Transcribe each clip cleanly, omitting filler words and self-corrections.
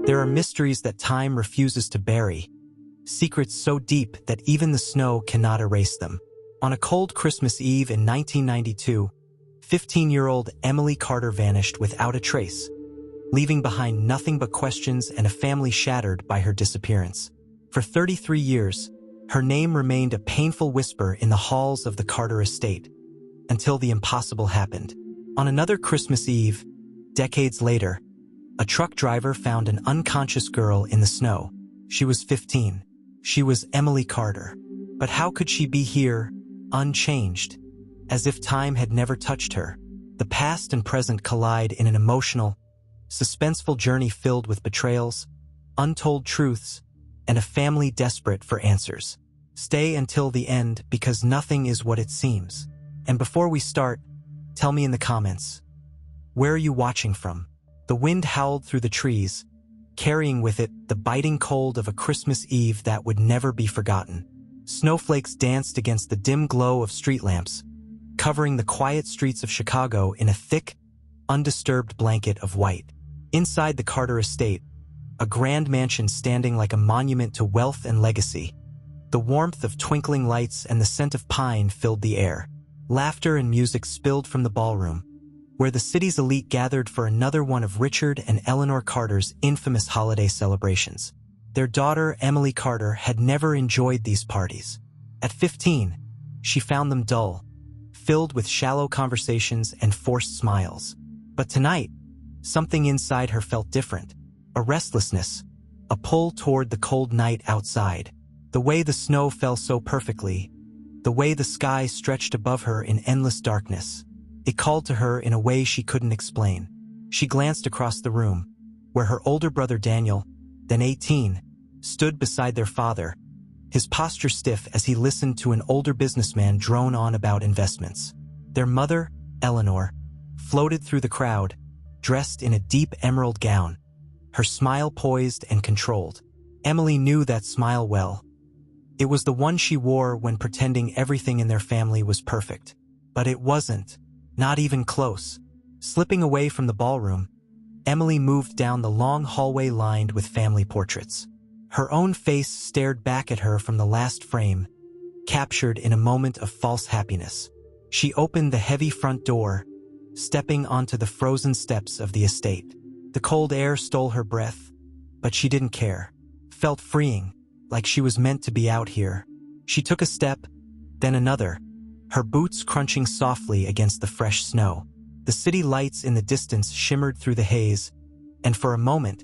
There are mysteries that time refuses to bury, secrets so deep that even the snow cannot erase them. On a cold Christmas Eve in 1992, 15-year-old Emily Carter vanished without a trace, leaving behind nothing but questions and a family shattered by her disappearance. For 33 years, her name remained a painful whisper in the halls of the Carter estate, until the impossible happened. On another Christmas Eve, decades later, a truck driver found an unconscious girl in the snow. She was 15. She was Emily Carter. But how could she be here, unchanged, as if time had never touched her? The past and present collide in an emotional, suspenseful journey filled with betrayals, untold truths, and a family desperate for answers. Stay until the end because nothing is what it seems. And before we start, tell me in the comments, where are you watching from? The wind howled through the trees, carrying with it the biting cold of a Christmas Eve that would never be forgotten. Snowflakes danced against the dim glow of street lamps, covering the quiet streets of Chicago in a thick, undisturbed blanket of white. Inside the Carter estate, a grand mansion standing like a monument to wealth and legacy, the warmth of twinkling lights and the scent of pine filled the air. Laughter and music spilled from the ballroom, where the city's elite gathered for another one of Richard and Eleanor Carter's infamous holiday celebrations. Their daughter, Emily Carter, had never enjoyed these parties. At 15, she found them dull, filled with shallow conversations and forced smiles. But tonight, something inside her felt different. A restlessness, a pull toward the cold night outside. The way the snow fell so perfectly, the way the sky stretched above her in endless darkness. It called to her in a way she couldn't explain. She glanced across the room, where her older brother Daniel, then 18, stood beside their father, his posture stiff as he listened to an older businessman drone on about investments. Their mother, Eleanor, floated through the crowd, dressed in a deep emerald gown, her smile poised and controlled. Emily knew that smile well. It was the one she wore when pretending everything in their family was perfect. But it wasn't. Not even close. Slipping away from the ballroom, Emily moved down the long hallway lined with family portraits. Her own face stared back at her from the last frame, captured in a moment of false happiness. She opened the heavy front door, stepping onto the frozen steps of the estate. The cold air stole her breath, but she didn't care. Felt freeing, like she was meant to be out here. She took a step, then another, her boots crunching softly against the fresh snow. The city lights in the distance shimmered through the haze, and for a moment,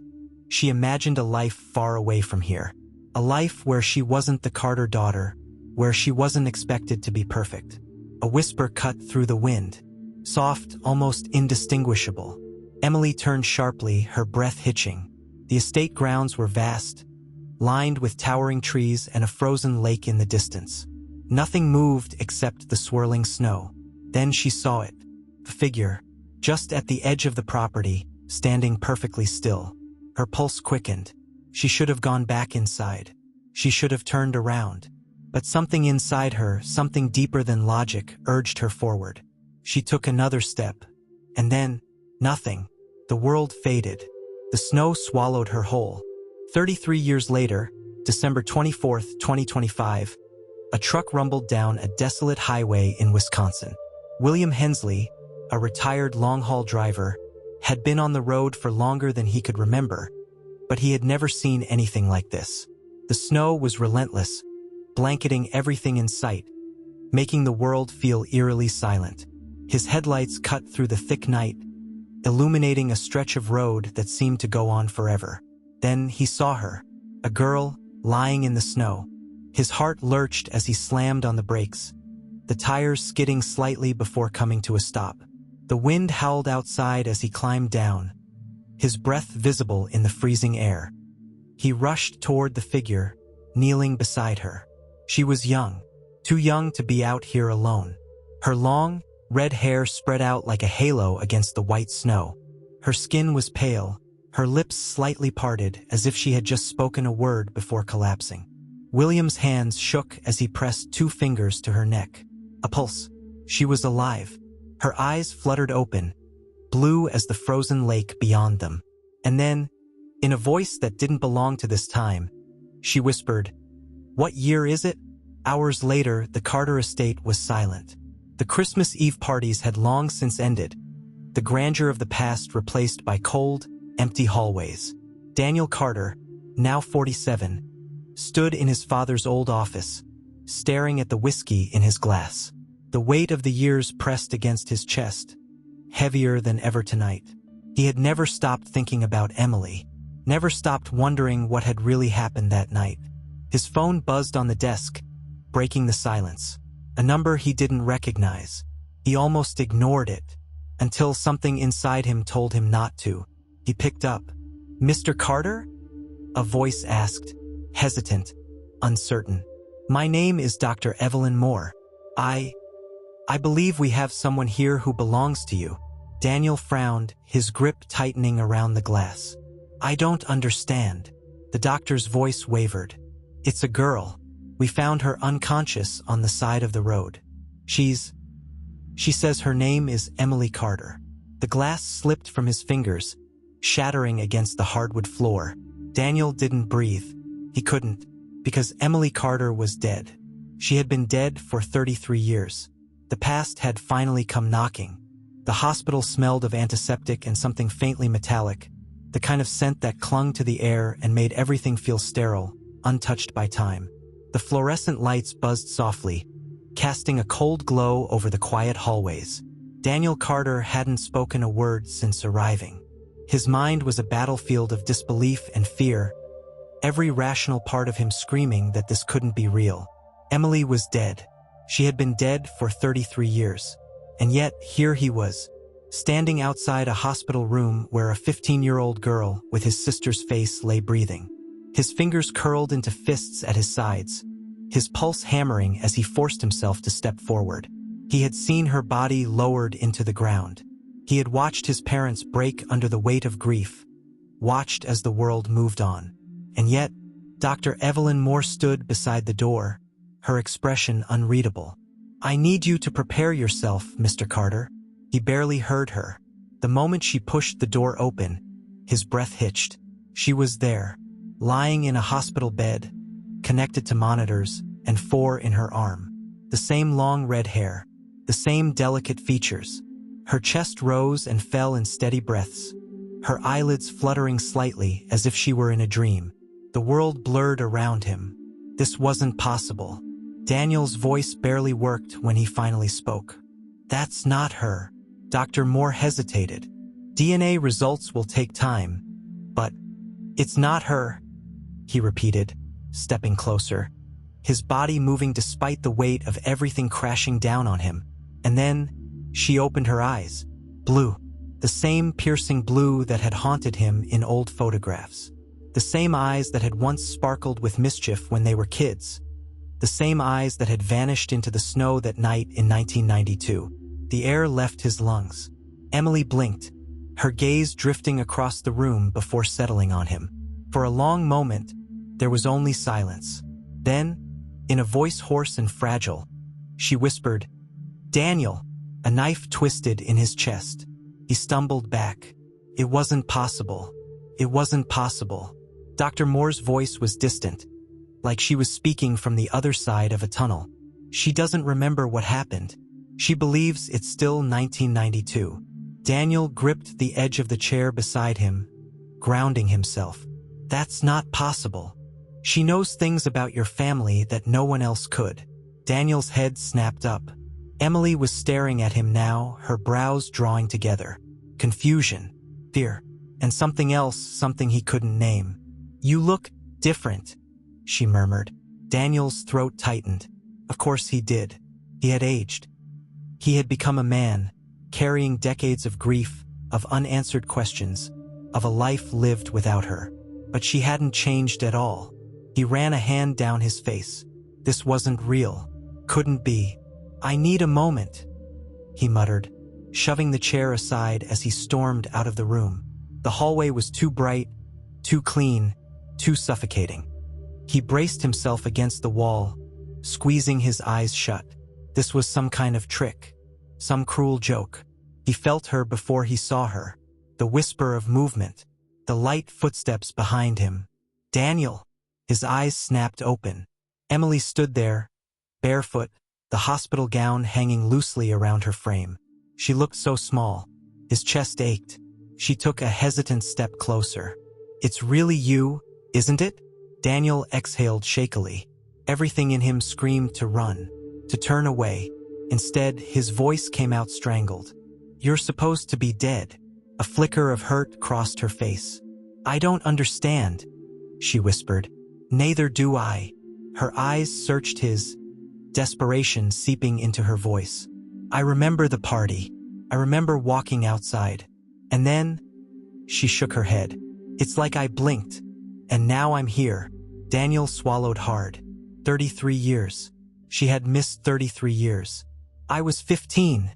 she imagined a life far away from here. A life where she wasn't the Carter daughter, where she wasn't expected to be perfect. A whisper cut through the wind, soft, almost indistinguishable. Emily turned sharply, her breath hitching. The estate grounds were vast, lined with towering trees and a frozen lake in the distance. Nothing moved except the swirling snow. Then she saw it. The figure, just at the edge of the property, standing perfectly still. Her pulse quickened. She should have gone back inside. She should have turned around. But something inside her, something deeper than logic, urged her forward. She took another step. And then, nothing. The world faded. The snow swallowed her whole. 33 years later, December 24th, 2025, a truck rumbled down a desolate highway in Wisconsin. William Hensley, a retired long-haul driver, had been on the road for longer than he could remember, but he had never seen anything like this. The snow was relentless, blanketing everything in sight, making the world feel eerily silent. His headlights cut through the thick night, illuminating a stretch of road that seemed to go on forever. Then he saw her, a girl lying in the snow. His heart lurched as he slammed on the brakes, the tires skidding slightly before coming to a stop. The wind howled outside as he climbed down, his breath visible in the freezing air. He rushed toward the figure, kneeling beside her. She was young, too young to be out here alone. Her long, red hair spread out like a halo against the white snow. Her skin was pale, her lips slightly parted as if she had just spoken a word before collapsing. William's hands shook as he pressed 2 fingers to her neck. A pulse. She was alive. Her eyes fluttered open, blue as the frozen lake beyond them. And then, In a voice that didn't belong to this time, she whispered, "What year is it?" Hours later, the Carter estate was silent. The Christmas Eve parties had long since ended, the grandeur of the past replaced by cold, empty hallways. Daniel Carter, now 47, stood in his father's old office, staring at the whiskey in his glass. The weight of the years pressed against his chest, heavier than ever tonight. He had never stopped thinking about Emily, never stopped wondering what had really happened that night. His phone buzzed on the desk, breaking the silence. A number he didn't recognize. He almost ignored it, until something inside him told him not to. He picked up. "Mr. Carter?" A voice asked, hesitant, uncertain. "My name is Dr. Evelyn Moore. I believe we have someone here who belongs to you." Daniel frowned, his grip tightening around the glass. "I don't understand." The doctor's voice wavered. "It's a girl. We found her unconscious on the side of the road. She says her name is Emily Carter." The glass slipped from his fingers, shattering against the hardwood floor. Daniel didn't breathe. He couldn't, because Emily Carter was dead. She had been dead for 33 years. The past had finally come knocking. The hospital smelled of antiseptic and something faintly metallic, the kind of scent that clung to the air and made everything feel sterile, untouched by time. The fluorescent lights buzzed softly, casting a cold glow over the quiet hallways. Daniel Carter hadn't spoken a word since arriving. His mind was a battlefield of disbelief and fear, every rational part of him screaming that this couldn't be real. Emily was dead. She had been dead for 33 years. And yet, here he was, standing outside a hospital room where a 15-year-old girl with his sister's face lay breathing. His fingers curled into fists at his sides, his pulse hammering as he forced himself to step forward. He had seen her body lowered into the ground. He had watched his parents break under the weight of grief, watched as the world moved on. And yet, Dr. Evelyn Moore stood beside the door, her expression unreadable. "I need you to prepare yourself, Mr. Carter." He barely heard her. The moment she pushed the door open, his breath hitched. She was there, lying in a hospital bed, connected to monitors, and 4 in her arm. The same long red hair, the same delicate features. Her chest rose and fell in steady breaths, her eyelids fluttering slightly as if she were in a dream. The world blurred around him. This wasn't possible. Daniel's voice barely worked when he finally spoke. "That's not her." Dr. Moore hesitated. "DNA results will take time, but it's not her," he repeated, stepping closer, his body moving despite the weight of everything crashing down on him. And then she opened her eyes. Blue. The same piercing blue that had haunted him in old photographs. The same eyes that had once sparkled with mischief when they were kids. The same eyes that had vanished into the snow that night in 1992. The air left his lungs. Emily blinked, her gaze drifting across the room before settling on him. For a long moment, there was only silence. Then, in a voice hoarse and fragile, she whispered, "Daniel." A knife twisted in his chest. He stumbled back. It wasn't possible. It wasn't possible. Dr. Moore's voice was distant, like she was speaking from the other side of a tunnel. She doesn't remember what happened. She believes it's still 1992. Daniel gripped the edge of the chair beside him, grounding himself. "That's not possible. She knows things about your family that no one else could." Daniel's head snapped up. Emily was staring at him now, her brows drawing together. Confusion, fear, and something else, something he couldn't name. "You look different," she murmured. Daniel's throat tightened. Of course he did. He had aged. He had become a man, carrying decades of grief, of unanswered questions, of a life lived without her. But she hadn't changed at all. He ran a hand down his face. This wasn't real. Couldn't be. "I need a moment," he muttered, shoving the chair aside as he stormed out of the room. The hallway was too bright, too clean, too suffocating. He braced himself against the wall, squeezing his eyes shut. This was some kind of trick, some cruel joke. He felt her before he saw her, the whisper of movement, the light footsteps behind him. Daniel! His eyes snapped open. Emily stood there, barefoot, the hospital gown hanging loosely around her frame. She looked so small. His chest ached. She took a hesitant step closer. "It's really you, isn't it?" Daniel exhaled shakily. Everything in him screamed to run, to turn away. Instead, his voice came out strangled. "You're supposed to be dead." A flicker of hurt crossed her face. "I don't understand," she whispered. "Neither do I." Her eyes searched his, desperation seeping into her voice. "I remember the party. I remember walking outside. And then..." She shook her head. "It's like I blinked. And now I'm here." Daniel swallowed hard. 33 years. She had missed 33 years. "I was 15,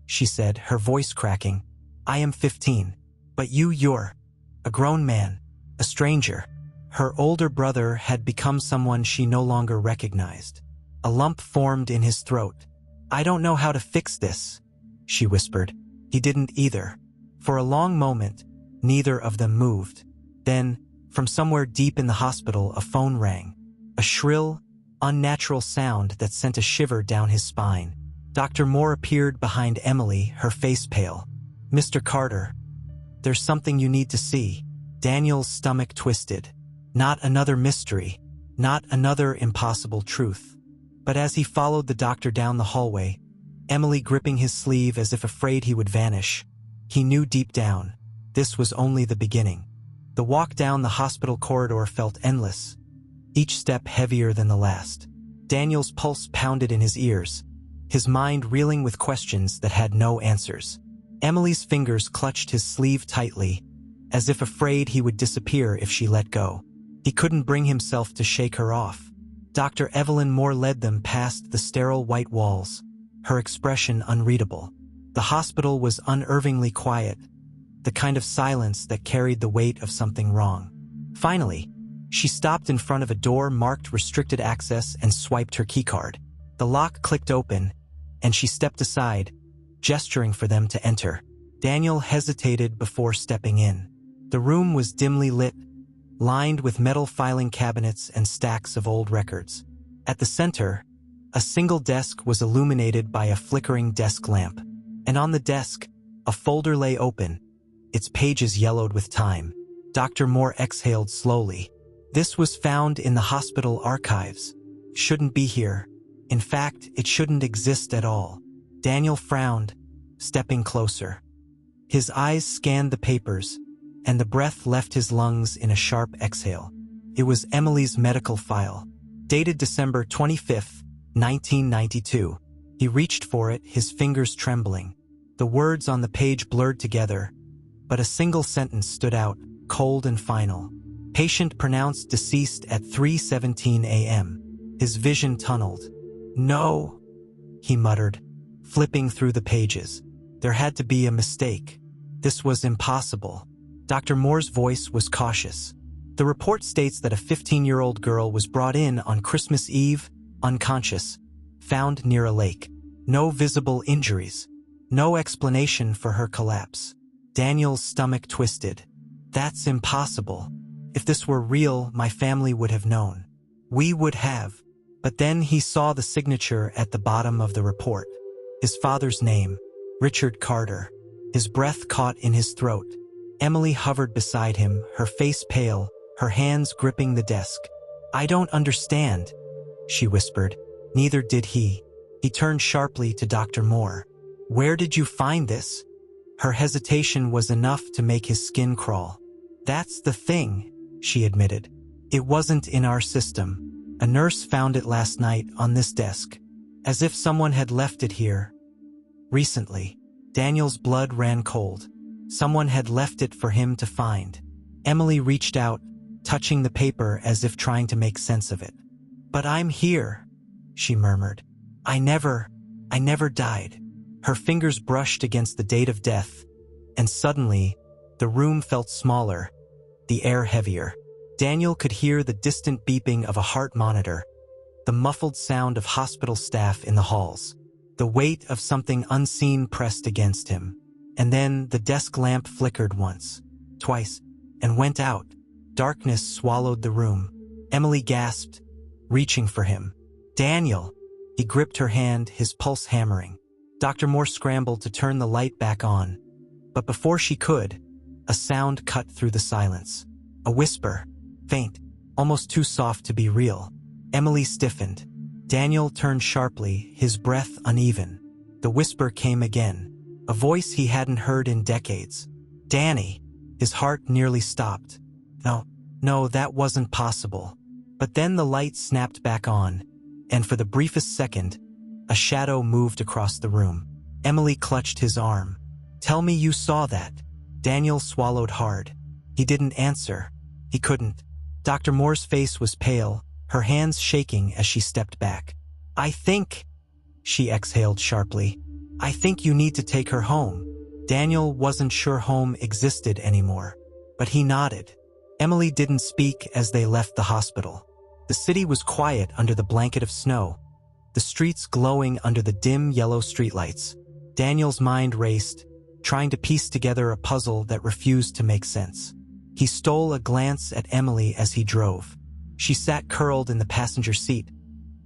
she said, her voice cracking. "I am 15. But you're a grown man, a stranger." Her older brother had become someone she no longer recognized. A lump formed in his throat. "I don't know how to fix this," she whispered. He didn't either. For a long moment, neither of them moved. Then, from somewhere deep in the hospital, a phone rang. A shrill, unnatural sound that sent a shiver down his spine. Dr. Moore appeared behind Emily, her face pale. "Mr. Carter, there's something you need to see." Daniel's stomach twisted. Not another mystery, not another impossible truth. But as he followed the doctor down the hallway, Emily gripping his sleeve as if afraid he would vanish, he knew deep down, this was only the beginning. The walk down the hospital corridor felt endless, each step heavier than the last. Daniel's pulse pounded in his ears, his mind reeling with questions that had no answers. Emily's fingers clutched his sleeve tightly, as if afraid he would disappear if she let go. He couldn't bring himself to shake her off. Dr. Evelyn Moore led them past the sterile white walls, her expression unreadable. The hospital was unnervingly quiet, the kind of silence that carried the weight of something wrong. Finally, she stopped in front of a door marked restricted access and swiped her keycard. The lock clicked open, and she stepped aside, gesturing for them to enter. Daniel hesitated before stepping in. The room was dimly lit, lined with metal filing cabinets and stacks of old records. At the center, a single desk was illuminated by a flickering desk lamp. And on the desk, a folder lay open, its pages yellowed with time. Dr. Moore exhaled slowly. This was found in the hospital archives. Shouldn't be here. In fact, it shouldn't exist at all. Daniel frowned, stepping closer. His eyes scanned the papers, and the breath left his lungs in a sharp exhale. It was Emily's medical file, dated December 25th, 1992. He reached for it, his fingers trembling. The words on the page blurred together, but a single sentence stood out, cold and final. Patient pronounced deceased at 3:17 a.m. His vision tunneled. "No," he muttered, flipping through the pages. There had to be a mistake. This was impossible. Dr. Moore's voice was cautious. The report states that a 15-year-old girl was brought in on Christmas Eve, unconscious, found near a lake. No visible injuries. No explanation for her collapse. Daniel's stomach twisted. That's impossible. If this were real, my family would have known. We would have. But then he saw the signature at the bottom of the report. His father's name, Richard Carter. His breath caught in his throat. Emily hovered beside him, her face pale, her hands gripping the desk. "I don't understand," she whispered. Neither did he. He turned sharply to Dr. Moore. "Where did you find this?" Her hesitation was enough to make his skin crawl. "That's the thing," she admitted. "It wasn't in our system. A nurse found it last night on this desk. As if someone had left it here. Recently." Daniel's blood ran cold. Someone had left it for him to find. Emily reached out, touching the paper as if trying to make sense of it. "But I'm here," she murmured. I never died." Her fingers brushed against the date of death, and suddenly, the room felt smaller, the air heavier. Daniel could hear the distant beeping of a heart monitor, the muffled sound of hospital staff in the halls. The weight of something unseen pressed against him. And then the desk lamp flickered once, twice, and went out. Darkness swallowed the room. Emily gasped, reaching for him. "Daniel!" He gripped her hand, his pulse hammering. Dr. Moore scrambled to turn the light back on. But before she could, a sound cut through the silence. A whisper, faint, almost too soft to be real. Emily stiffened. Daniel turned sharply, his breath uneven. The whisper came again, a voice he hadn't heard in decades. "Danny!" His heart nearly stopped. No, that wasn't possible. But then the light snapped back on, and for the briefest second, a shadow moved across the room. Emily clutched his arm. "Tell me you saw that." Daniel swallowed hard. He didn't answer. He couldn't. Dr. Moore's face was pale, her hands shaking as she stepped back. "I think," she exhaled sharply, "I think you need to take her home." Daniel wasn't sure home existed anymore, but he nodded. Emily didn't speak as they left the hospital. The city was quiet under the blanket of snow, the streets glowing under the dim yellow streetlights. Daniel's mind raced, trying to piece together a puzzle that refused to make sense. He stole a glance at Emily as he drove. She sat curled in the passenger seat,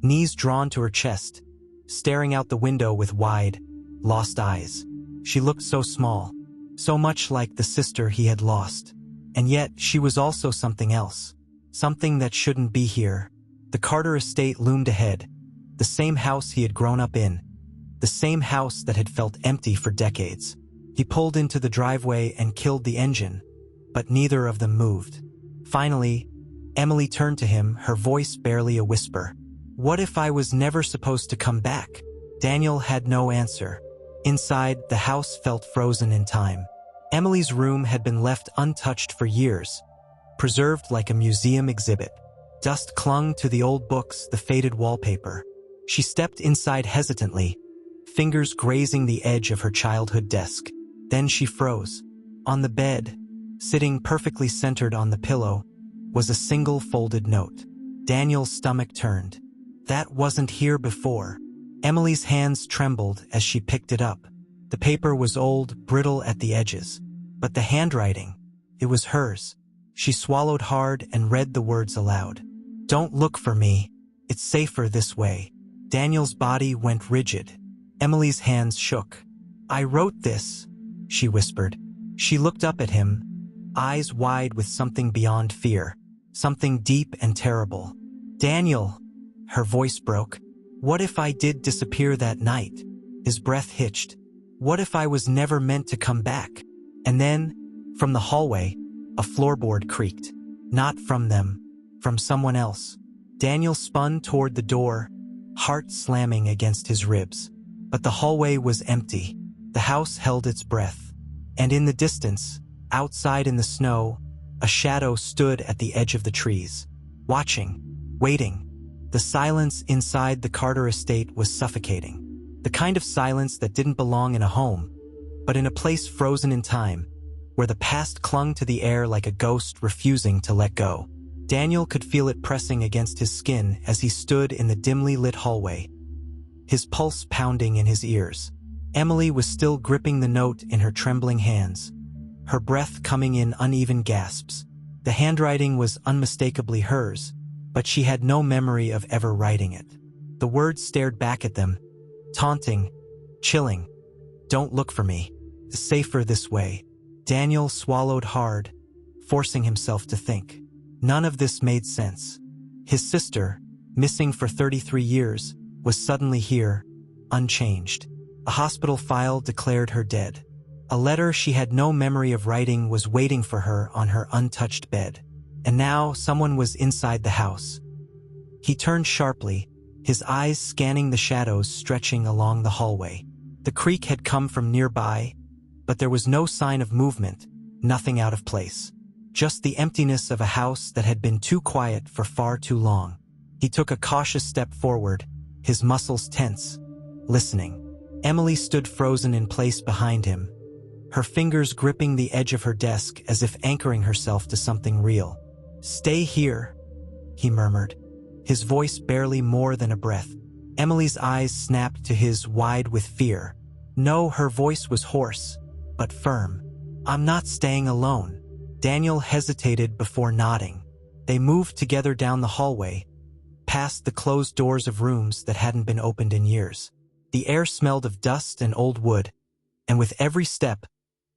knees drawn to her chest, staring out the window with wide, lost eyes. She looked so small, so much like the sister he had lost. And yet she was also something else, something that shouldn't be here. The Carter estate loomed ahead, the same house he had grown up in, the same house that had felt empty for decades. He pulled into the driveway and killed the engine, but neither of them moved. Finally, Emily turned to him, her voice barely a whisper. "What if I was never supposed to come back?" Daniel had no answer. Inside, the house felt frozen in time. Emily's room had been left untouched for years, preserved like a museum exhibit. Dust clung to the old books, the faded wallpaper. She stepped inside hesitantly, fingers grazing the edge of her childhood desk. Then she froze. On the bed, sitting perfectly centered on the pillow, was a single folded note. Daniel's stomach turned. That wasn't here before. Emily's hands trembled as she picked it up. The paper was old, brittle at the edges. But the handwriting, it was hers. She swallowed hard and read the words aloud. "Don't look for me. It's safer this way." Daniel's body went rigid. Emily's hands shook. "I wrote this," she whispered. She looked up at him, eyes wide with something beyond fear, something deep and terrible. "Daniel," her voice broke. "What if I did disappear that night?" His breath hitched. "What if I was never meant to come back?" And then, from the hallway, a floorboard creaked. Not from them, from someone else. Daniel spun toward the door, heart slamming against his ribs. But the hallway was empty. The house held its breath. And in the distance, outside in the snow, a shadow stood at the edge of the trees, watching, waiting. The silence inside the Carter estate was suffocating. The kind of silence that didn't belong in a home, but in a place frozen in time, where the past clung to the air like a ghost refusing to let go. Daniel could feel it pressing against his skin as he stood in the dimly lit hallway, his pulse pounding in his ears. Emily was still gripping the note in her trembling hands, her breath coming in uneven gasps. The handwriting was unmistakably hers, but she had no memory of ever writing it. The words stared back at them, taunting, chilling. "Don't look for me. It's safer this way." Daniel swallowed hard, forcing himself to think. None of this made sense. His sister, missing for 33 years, was suddenly here, unchanged. A hospital file declared her dead. A letter she had no memory of writing was waiting for her on her untouched bed. And now someone was inside the house. He turned sharply, his eyes scanning the shadows stretching along the hallway. The creak had come from nearby, but there was no sign of movement, nothing out of place. Just the emptiness of a house that had been too quiet for far too long. He took a cautious step forward, his muscles tense, listening. Emily stood frozen in place behind him, her fingers gripping the edge of her desk as if anchoring herself to something real. "Stay here," he murmured, his voice barely more than a breath. Emily's eyes snapped to his, wide with fear. No, her voice was hoarse, but firm. "I'm not staying alone." Daniel hesitated before nodding. They moved together down the hallway, past the closed doors of rooms that hadn't been opened in years. The air smelled of dust and old wood, and with every step,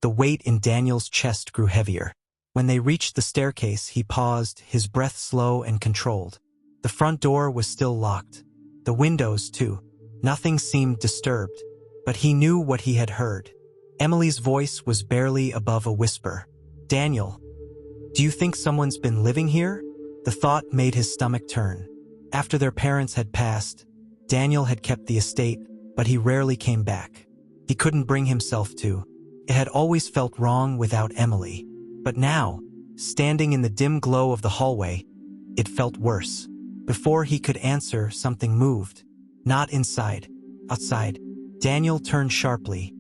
the weight in Daniel's chest grew heavier. When they reached the staircase, he paused, his breath slow and controlled. The front door was still locked. The windows, too. Nothing seemed disturbed, but he knew what he had heard. Emily's voice was barely above a whisper. "Daniel, do you think someone's been living here?" The thought made his stomach turn. After their parents had passed, Daniel had kept the estate, but he rarely came back. He couldn't bring himself to. It had always felt wrong without Emily. But now, standing in the dim glow of the hallway, it felt worse. Before he could answer, something moved. Not inside, outside. Daniel turned sharply,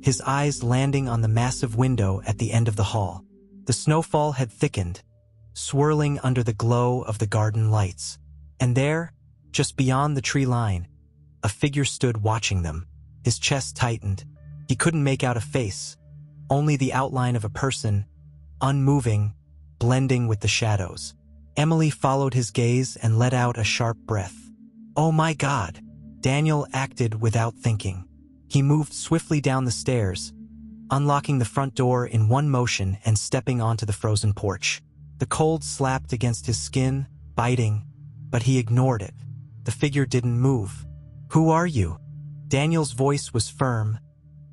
his eyes landing on the massive window at the end of the hall. The snowfall had thickened, swirling under the glow of the garden lights. And there, just beyond the tree line, a figure stood watching them. His chest tightened. He couldn't make out a face, only the outline of a person, unmoving, blending with the shadows. Emily followed his gaze and let out a sharp breath. "Oh my God!" Daniel acted without thinking. He moved swiftly down the stairs, unlocking the front door in one motion and stepping onto the frozen porch. The cold slapped against his skin, biting, but he ignored it. The figure didn't move. "Who are you?" Daniel's voice was firm,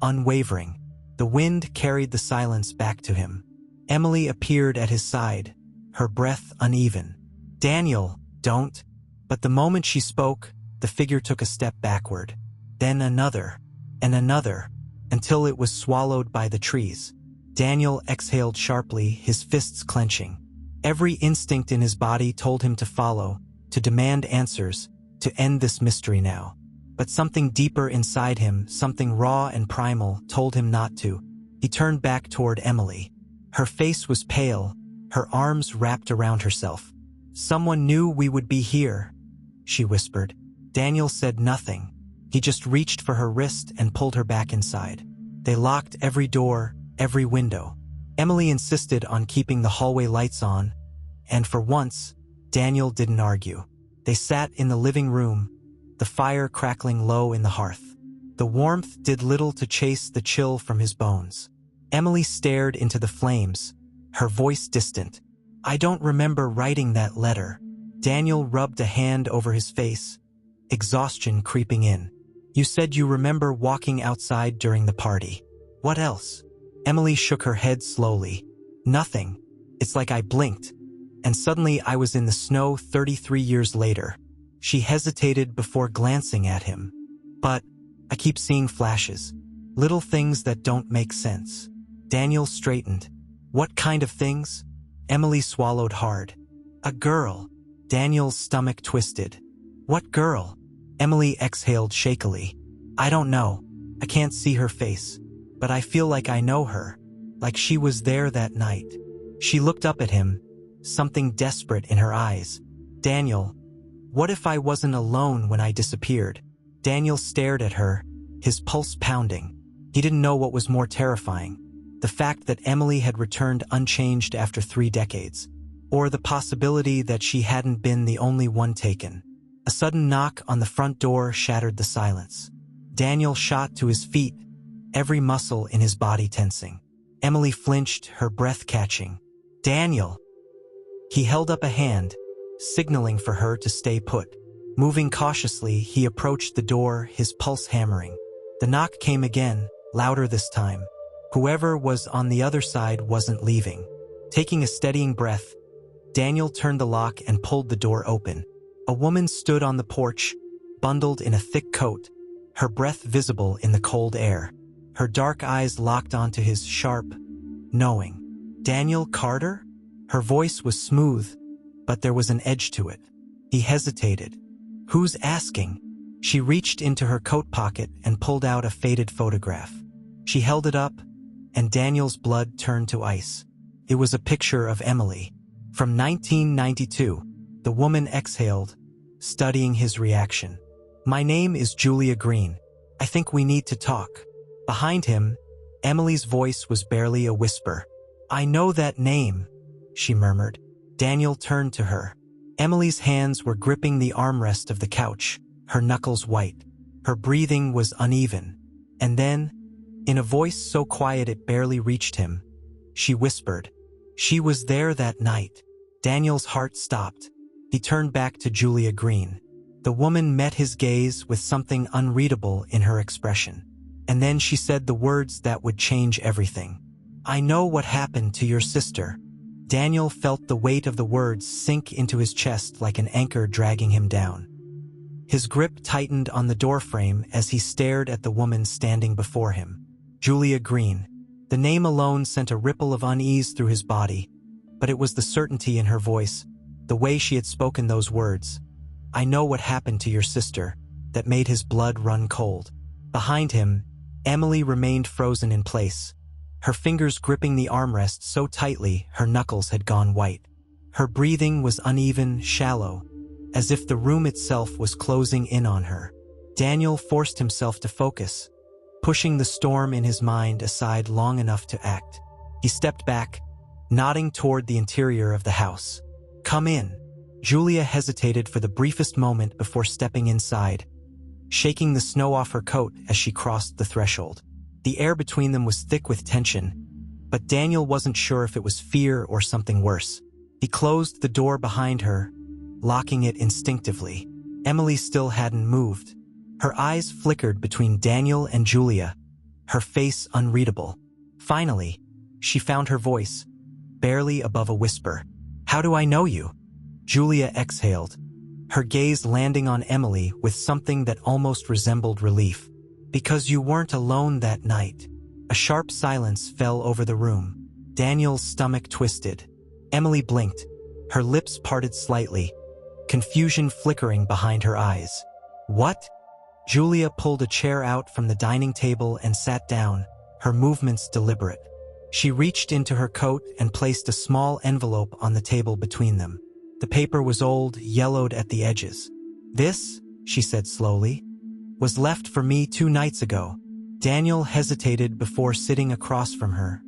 unwavering. The wind carried the silence back to him. Emily appeared at his side, her breath uneven. "Daniel, don't." But the moment she spoke, the figure took a step backward. Then another, and another, until it was swallowed by the trees. Daniel exhaled sharply, his fists clenching. Every instinct in his body told him to follow, to demand answers, to end this mystery now. But something deeper inside him, something raw and primal, told him not to. He turned back toward Emily. Her face was pale, her arms wrapped around herself. "Someone knew we would be here," she whispered. Daniel said nothing. He just reached for her wrist and pulled her back inside. They locked every door, every window. Emily insisted on keeping the hallway lights on, and for once, Daniel didn't argue. They sat in the living room, the fire crackling low in the hearth. The warmth did little to chase the chill from his bones. Emily stared into the flames, her voice distant. "I don't remember writing that letter." Daniel rubbed a hand over his face, exhaustion creeping in. "You said you remember walking outside during the party. What else?" Emily shook her head slowly. "Nothing. It's like I blinked, and suddenly I was in the snow 33 years later." She hesitated before glancing at him. "But I keep seeing flashes, little things that don't make sense." Daniel straightened. "What kind of things?" Emily swallowed hard. "A girl." Daniel's stomach twisted. "What girl?" Emily exhaled shakily. "I don't know. I can't see her face. But I feel like I know her. Like she was there that night." She looked up at him, something desperate in her eyes. "Daniel, what if I wasn't alone when I disappeared?" Daniel stared at her, his pulse pounding. He didn't know what was more terrifying. The fact that Emily had returned unchanged after 3 decades, or the possibility that she hadn't been the only one taken. A sudden knock on the front door shattered the silence. Daniel shot to his feet, every muscle in his body tensing. Emily flinched, her breath catching. "Daniel!" He held up a hand, signaling for her to stay put. Moving cautiously, he approached the door, his pulse hammering. The knock came again, louder this time. Whoever was on the other side wasn't leaving. Taking a steadying breath, Daniel turned the lock and pulled the door open. A woman stood on the porch, bundled in a thick coat, her breath visible in the cold air. Her dark eyes locked onto his, sharp, knowing. "Daniel Carter?" Her voice was smooth, but there was an edge to it. He hesitated. "Who's asking?" She reached into her coat pocket and pulled out a faded photograph. She held it up, and Daniel's blood turned to ice. It was a picture of Emily. From 1992, the woman exhaled, studying his reaction. "My name is Julia Green. I think we need to talk." Behind him, Emily's voice was barely a whisper. I know that name, she murmured. Daniel turned to her. Emily's hands were gripping the armrest of the couch, her knuckles white. Her breathing was uneven. And then, in a voice so quiet it barely reached him, she whispered, "She was there that night." Daniel's heart stopped. He turned back to Julia Green. The woman met his gaze with something unreadable in her expression. And then she said the words that would change everything. "I know what happened to your sister." Daniel felt the weight of the words sink into his chest like an anchor dragging him down. His grip tightened on the doorframe as he stared at the woman standing before him. Julia Green. The name alone sent a ripple of unease through his body, but it was the certainty in her voice, the way she had spoken those words, "I know what happened to your sister," that made his blood run cold. Behind him, Emily remained frozen in place, her fingers gripping the armrest so tightly her knuckles had gone white. Her breathing was uneven, shallow, as if the room itself was closing in on her. Daniel forced himself to focus, pushing the storm in his mind aside long enough to act. He stepped back, nodding toward the interior of the house. "Come in." Julia hesitated for the briefest moment before stepping inside, shaking the snow off her coat as she crossed the threshold. The air between them was thick with tension, but Daniel wasn't sure if it was fear or something worse. He closed the door behind her, locking it instinctively. Emily still hadn't moved. Her eyes flickered between Daniel and Julia, her face unreadable. Finally, she found her voice, barely above a whisper. "How do I know you?" Julia exhaled, her gaze landing on Emily with something that almost resembled relief. "Because you weren't alone that night." A sharp silence fell over the room. Daniel's stomach twisted. Emily blinked, her lips parted slightly, confusion flickering behind her eyes. "What?" Julia pulled a chair out from the dining table and sat down, her movements deliberate. She reached into her coat and placed a small envelope on the table between them. The paper was old, yellowed at the edges. "This," she said slowly, "was left for me 2 nights ago." Daniel hesitated before sitting across from her,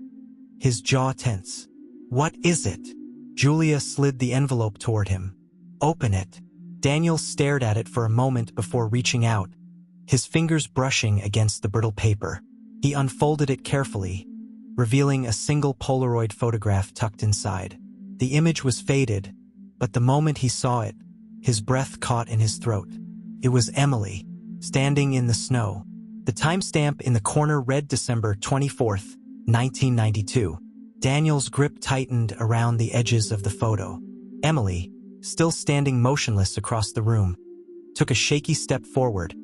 his jaw tense. "What is it?" Julia slid the envelope toward him. "Open it." Daniel stared at it for a moment before reaching out, his fingers brushing against the brittle paper. He unfolded it carefully, revealing a single Polaroid photograph tucked inside. The image was faded, but the moment he saw it, his breath caught in his throat. It was Emily, standing in the snow. The timestamp in the corner read December 24th, 1992. Daniel's grip tightened around the edges of the photo. Emily, still standing motionless across the room, took a shaky step forward,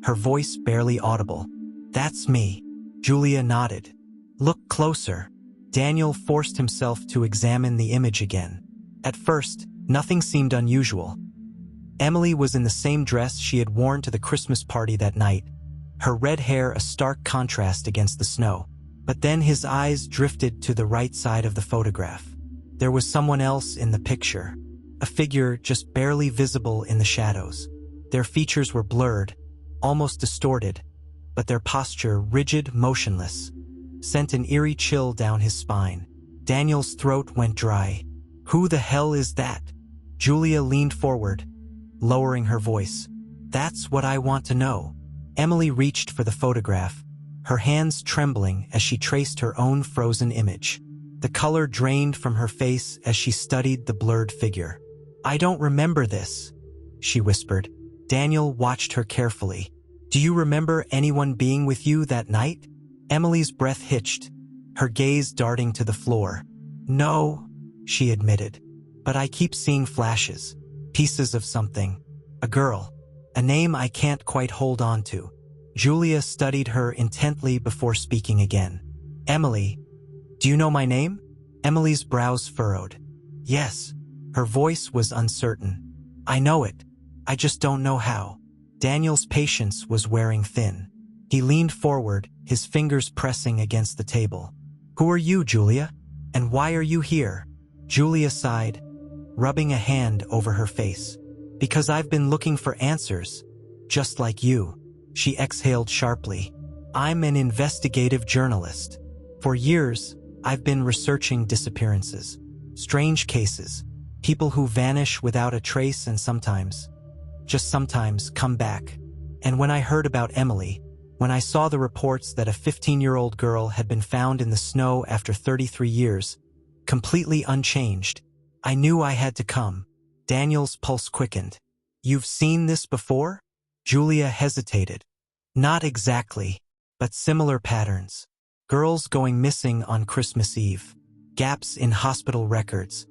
her voice barely audible. "That's me." Julia nodded. "Look closer." Daniel forced himself to examine the image again. At first, nothing seemed unusual. Emily was in the same dress she had worn to the Christmas party that night, her red hair a stark contrast against the snow. But then his eyes drifted to the right side of the photograph. There was someone else in the picture, a figure just barely visible in the shadows. Their features were blurred, almost distorted, but their posture, rigid, motionless, sent an eerie chill down his spine. Daniel's throat went dry. "Who the hell is that?" Julia leaned forward, lowering her voice. "That's what I want to know." Emily reached for the photograph, her hands trembling as she traced her own frozen image. The color drained from her face as she studied the blurred figure. "I don't remember this," she whispered. Daniel watched her carefully. "Do you remember anyone being with you that night?" Emily's breath hitched, her gaze darting to the floor. "No," she admitted, "but I keep seeing flashes, pieces of something. A girl, a name I can't quite hold on to." Julia studied her intently before speaking again. "Emily, do you know my name?" Emily's brows furrowed. "Yes." Her voice was uncertain. "I know it. I just don't know how." Daniel's patience was wearing thin. He leaned forward, his fingers pressing against the table. "Who are you, Julia? And why are you here?" Julia sighed, rubbing a hand over her face. "Because I've been looking for answers, just like you." She exhaled sharply. "I'm an investigative journalist. For years, I've been researching disappearances. Strange cases. People who vanish without a trace and sometimes, just sometimes, come back. And when I heard about Emily, when I saw the reports that a 15-year-old girl had been found in the snow after 33 years, completely unchanged, I knew I had to come. Daniel's pulse quickened. You've seen this before? Julia hesitated. Not exactly, but similar patterns. Girls going missing on Christmas Eve. Gaps in hospital records.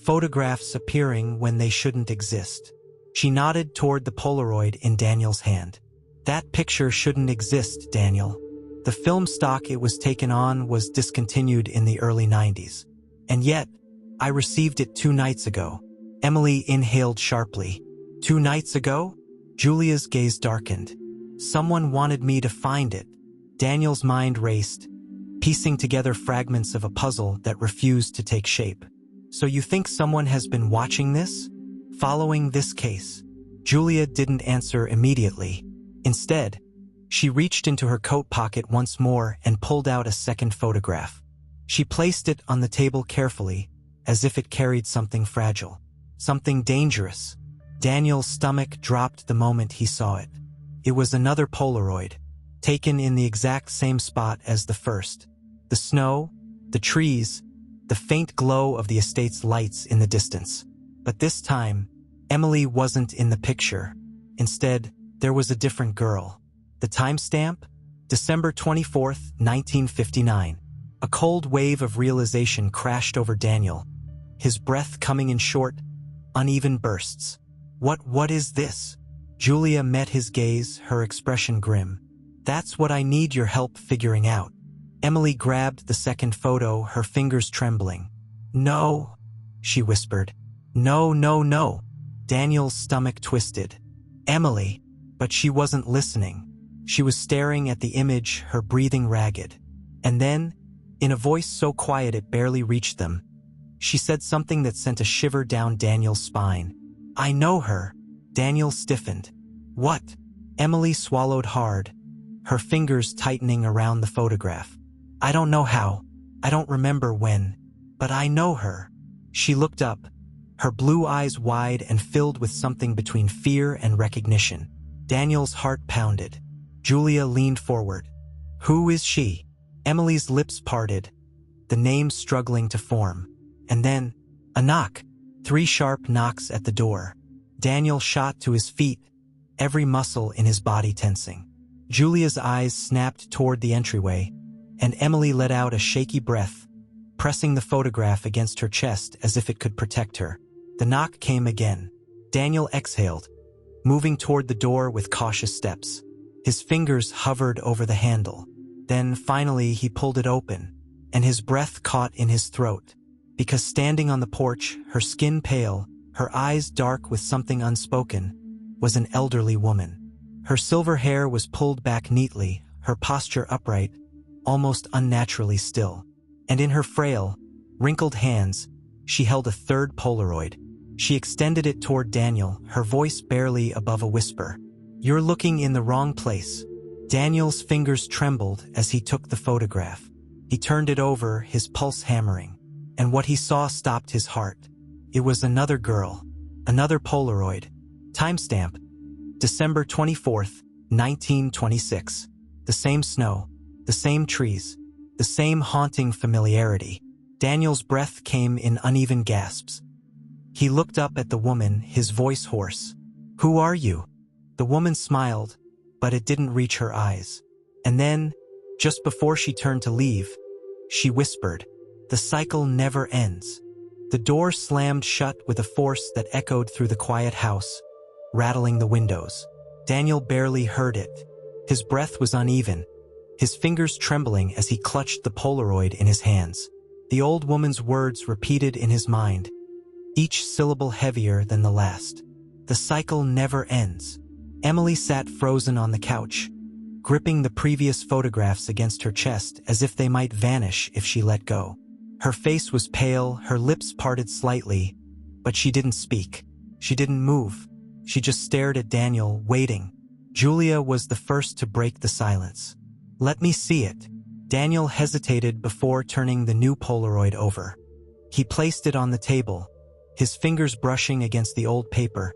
Photographs appearing when they shouldn't exist. She nodded toward the Polaroid in Daniel's hand. That picture shouldn't exist, Daniel. The film stock it was taken on was discontinued in the early 90s. And yet, I received it 2 nights ago. Emily inhaled sharply. 2 nights ago? Julia's gaze darkened. Someone wanted me to find it. Daniel's mind raced, piecing together fragments of a puzzle that refused to take shape. So you think someone has been watching this? Following this case? Julia didn't answer immediately. Instead, she reached into her coat pocket once more and pulled out a second photograph. She placed it on the table carefully, as if it carried something fragile, something dangerous. Daniel's stomach dropped the moment he saw it. It was another Polaroid, taken in the exact same spot as the first. The snow, the trees, the faint glow of the estate's lights in the distance. But this time, Emily wasn't in the picture. Instead, there was a different girl. The timestamp? December 24th, 1959. A cold wave of realization crashed over Daniel, his breath coming in short, uneven bursts. What is this? Julia met his gaze, her expression grim. That's what I need your help figuring out. Emily grabbed the second photo, her fingers trembling. No, she whispered. No. Daniel's stomach twisted. Emily, but she wasn't listening. She was staring at the image, her breathing ragged. And then, in a voice so quiet it barely reached them, she said something that sent a shiver down Daniel's spine. I know her. Daniel stiffened. What? Emily swallowed hard, her fingers tightening around the photograph. I don't know how. I don't remember when. But I know her. She looked up, her blue eyes wide and filled with something between fear and recognition. Daniel's heart pounded. Julia leaned forward. Who is she? Emily's lips parted, the name struggling to form. And then, a knock. 3 sharp knocks at the door. Daniel shot to his feet, every muscle in his body tensing. Julia's eyes snapped toward the entryway, and Emily let out a shaky breath, pressing the photograph against her chest as if it could protect her. The knock came again. Daniel exhaled, moving toward the door with cautious steps. His fingers hovered over the handle. Then, finally, he pulled it open, and his breath caught in his throat. Because standing on the porch, her skin pale, her eyes dark with something unspoken, was an elderly woman. Her silver hair was pulled back neatly, her posture upright, almost unnaturally still. And in her frail, wrinkled hands, she held a third Polaroid. She extended it toward Daniel, her voice barely above a whisper. You're looking in the wrong place. Daniel's fingers trembled as he took the photograph. He turned it over, his pulse hammering. And what he saw stopped his heart. It was another girl, another Polaroid. Timestamp, December 24th, 1926. The same snow, the same trees, the same haunting familiarity. Daniel's breath came in uneven gasps. He looked up at the woman, his voice hoarse. Who are you? The woman smiled, but it didn't reach her eyes. And then, just before she turned to leave, she whispered, the cycle never ends. The door slammed shut with a force that echoed through the quiet house, rattling the windows. Daniel barely heard it. His breath was uneven, his fingers trembling as he clutched the Polaroid in his hands. The old woman's words repeated in his mind, each syllable heavier than the last. The cycle never ends. Emily sat frozen on the couch, gripping the previous photographs against her chest as if they might vanish if she let go. Her face was pale, her lips parted slightly, but she didn't speak. She didn't move. She just stared at Daniel, waiting. Julia was the first to break the silence. Let me see it. Daniel hesitated before turning the new Polaroid over. He placed it on the table, his fingers brushing against the old paper,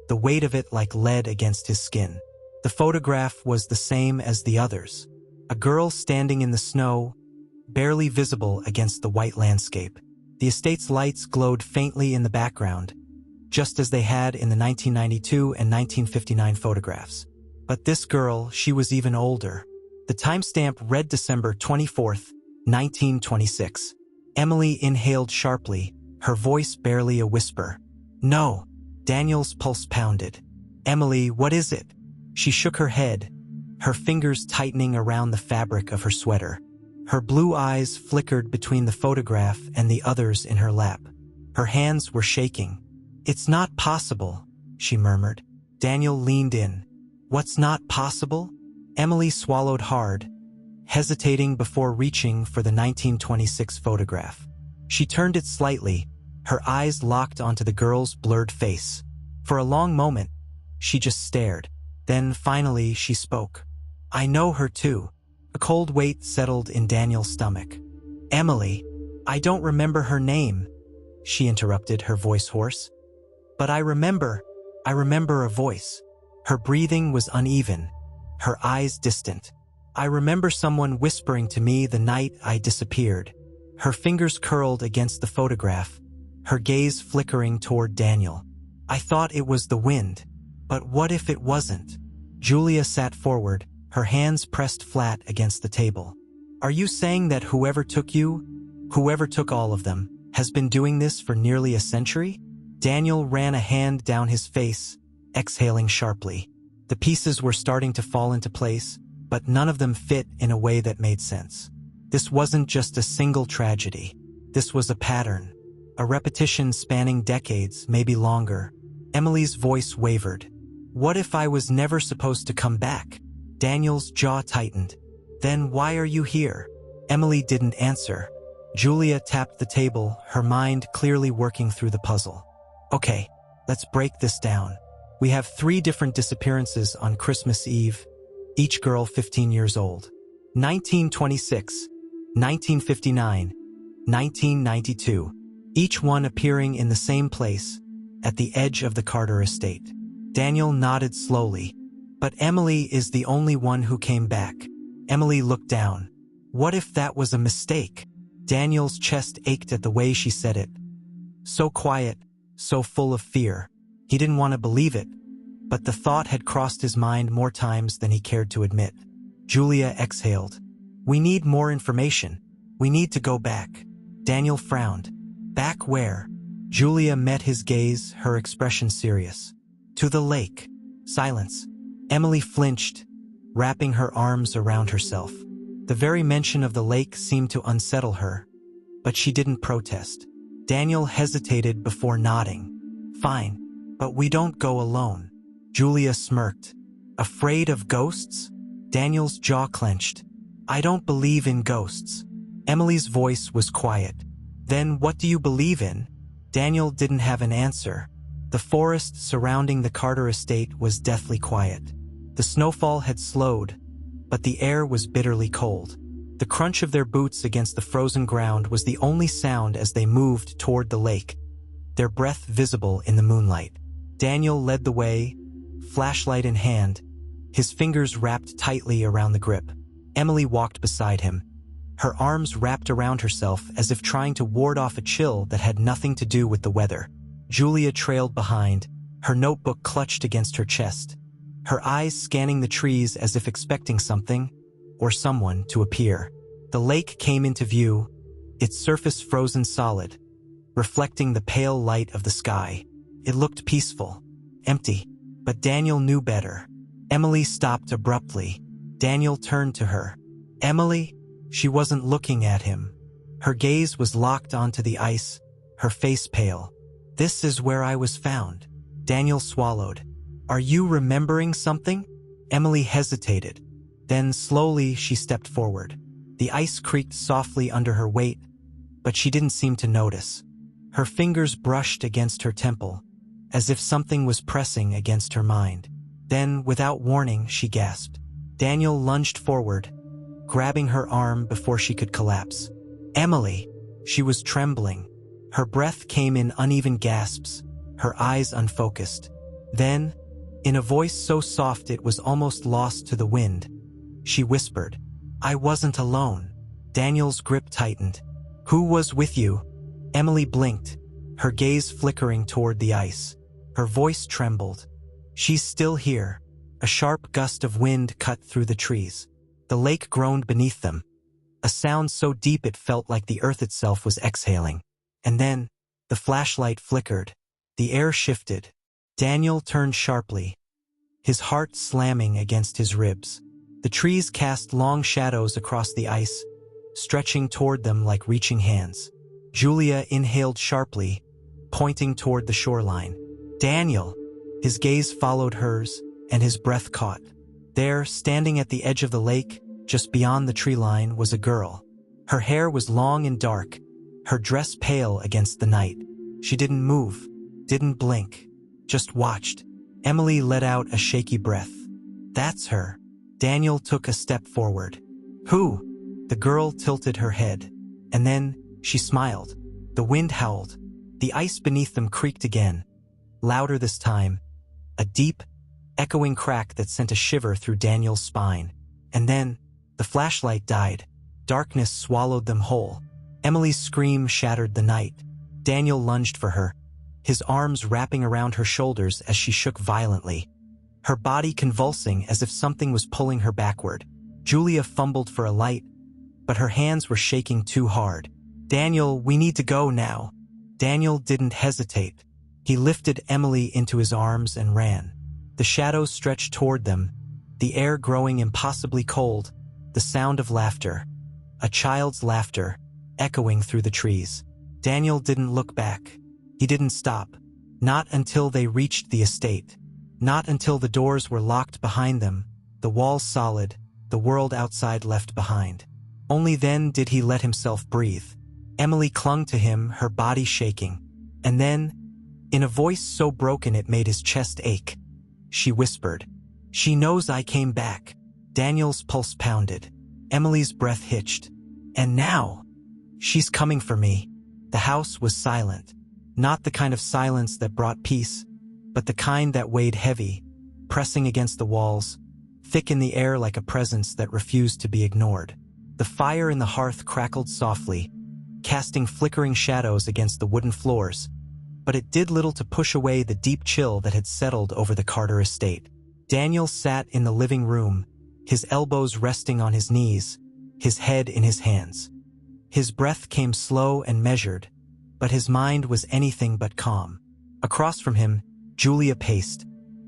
the weight of it like lead against his skin. The photograph was the same as the others. A girl standing in the snow, barely visible against the white landscape. The estate's lights glowed faintly in the background, just as they had in the 1992 and 1959 photographs. But this girl, she was even older. The timestamp read December 24th, 1926. Emily inhaled sharply, her voice barely a whisper. "No." Daniel's pulse pounded. "Emily, what is it?" She shook her head, her fingers tightening around the fabric of her sweater. Her blue eyes flickered between the photograph and the others in her lap. Her hands were shaking. "It's not possible," she murmured. Daniel leaned in. "What's not possible?" Emily swallowed hard, hesitating before reaching for the 1926 photograph. She turned it slightly, her eyes locked onto the girl's blurred face. For a long moment, she just stared. Then finally she spoke. "I know her too." A cold weight settled in Daniel's stomach. "Emily, I don't remember her name," she interrupted, her voice hoarse. "But I remember a voice." Her breathing was uneven, her eyes distant. "I remember someone whispering to me the night I disappeared." Her fingers curled against the photograph, her gaze flickering toward Daniel. "I thought it was the wind. But what if it wasn't?" Julia sat forward, her hands pressed flat against the table. "Are you saying that whoever took all of them, has been doing this for nearly a century?" Daniel ran a hand down his face, exhaling sharply. The pieces were starting to fall into place, but none of them fit in a way that made sense. This wasn't just a single tragedy. This was a pattern, a repetition spanning decades, maybe longer. Emily's voice wavered. "What if I was never supposed to come back?" Daniel's jaw tightened. "Then why are you here?" Emily didn't answer. Julia tapped the table, her mind clearly working through the puzzle. "Okay, let's break this down. We have 3 different disappearances on Christmas Eve, each girl 15 years old. 1926, 1959, 1992, each one appearing in the same place, at the edge of the Carter estate." Daniel nodded slowly. "But Emily is the only one who came back." Emily looked down. "What if that was a mistake?" Daniel's chest ached at the way she said it. So quiet, so full of fear. He didn't want to believe it, but the thought had crossed his mind more times than he cared to admit. Julia exhaled. "We need more information. We need to go back." Daniel frowned. "Back where?" Julia met his gaze, her expression serious. "To the lake." Silence. Emily flinched, wrapping her arms around herself. The very mention of the lake seemed to unsettle her, but she didn't protest. Daniel hesitated before nodding. "Fine, but we don't go alone." Julia smirked. "Afraid of ghosts?" Daniel's jaw clenched. "I don't believe in ghosts." Emily's voice was quiet. "Then what do you believe in?" Daniel didn't have an answer. The forest surrounding the Carter estate was deathly quiet. The snowfall had slowed, but the air was bitterly cold. The crunch of their boots against the frozen ground was the only sound as they moved toward the lake, their breath visible in the moonlight. Daniel led the way, flashlight in hand, his fingers wrapped tightly around the grip. Emily walked beside him, her arms wrapped around herself as if trying to ward off a chill that had nothing to do with the weather. Julia trailed behind, her notebook clutched against her chest, her eyes scanning the trees as if expecting something, or someone, to appear. The lake came into view, its surface frozen solid, reflecting the pale light of the sky. It looked peaceful, empty, but Daniel knew better. Emily stopped abruptly. Daniel turned to her. "Emily?" She wasn't looking at him. Her gaze was locked onto the ice, her face pale. "This is where I was found." Daniel swallowed. "Are you remembering something?" Emily hesitated. Then slowly she stepped forward. The ice creaked softly under her weight, but she didn't seem to notice. Her fingers brushed against her temple, as if something was pressing against her mind. Then, without warning, she gasped. Daniel lunged forward, grabbing her arm before she could collapse. Emily! She was trembling. Her breath came in uneven gasps, her eyes unfocused. Then, in a voice so soft it was almost lost to the wind, she whispered, "I wasn't alone." Daniel's grip tightened. "Who was with you?" Emily blinked, her gaze flickering toward the ice. Her voice trembled. "She's still here." A sharp gust of wind cut through the trees. The lake groaned beneath them, a sound so deep it felt like the earth itself was exhaling. And then, the flashlight flickered. The air shifted. Daniel turned sharply, his heart slamming against his ribs. The trees cast long shadows across the ice, stretching toward them like reaching hands. Julia inhaled sharply, pointing toward the shoreline. "Daniel!" His gaze followed hers, and his breath caught. There, standing at the edge of the lake, just beyond the tree line, was a girl. Her hair was long and dark, her dress pale against the night. She didn't move, didn't blink, just watched. Emily let out a shaky breath. "That's her." Daniel took a step forward. "Who?" The girl tilted her head, and then she smiled. The wind howled. The ice beneath them creaked again, louder this time, a deep, echoing crack that sent a shiver through Daniel's spine. And then, the flashlight died. Darkness swallowed them whole. Emily's scream shattered the night. Daniel lunged for her, his arms wrapping around her shoulders as she shook violently, her body convulsing as if something was pulling her backward. Julia fumbled for a light, but her hands were shaking too hard. "Daniel, we need to go now." Daniel didn't hesitate. He lifted Emily into his arms and ran. The shadows stretched toward them, the air growing impossibly cold, the sound of laughter, a child's laughter, echoing through the trees. Daniel didn't look back. He didn't stop. Not until they reached the estate. Not until the doors were locked behind them, the walls solid, the world outside left behind. Only then did he let himself breathe. Emily clung to him, her body shaking. And then, in a voice so broken it made his chest ache, she whispered, "She knows I came back." Daniel's pulse pounded. Emily's breath hitched. "And now, she's coming for me." The house was silent. Not the kind of silence that brought peace, but the kind that weighed heavy, pressing against the walls, thick in the air like a presence that refused to be ignored. The fire in the hearth crackled softly, casting flickering shadows against the wooden floors, but it did little to push away the deep chill that had settled over the Carter estate. Daniel sat in the living room, his elbows resting on his knees, his head in his hands. His breath came slow and measured, but his mind was anything but calm. Across from him, Julia paced,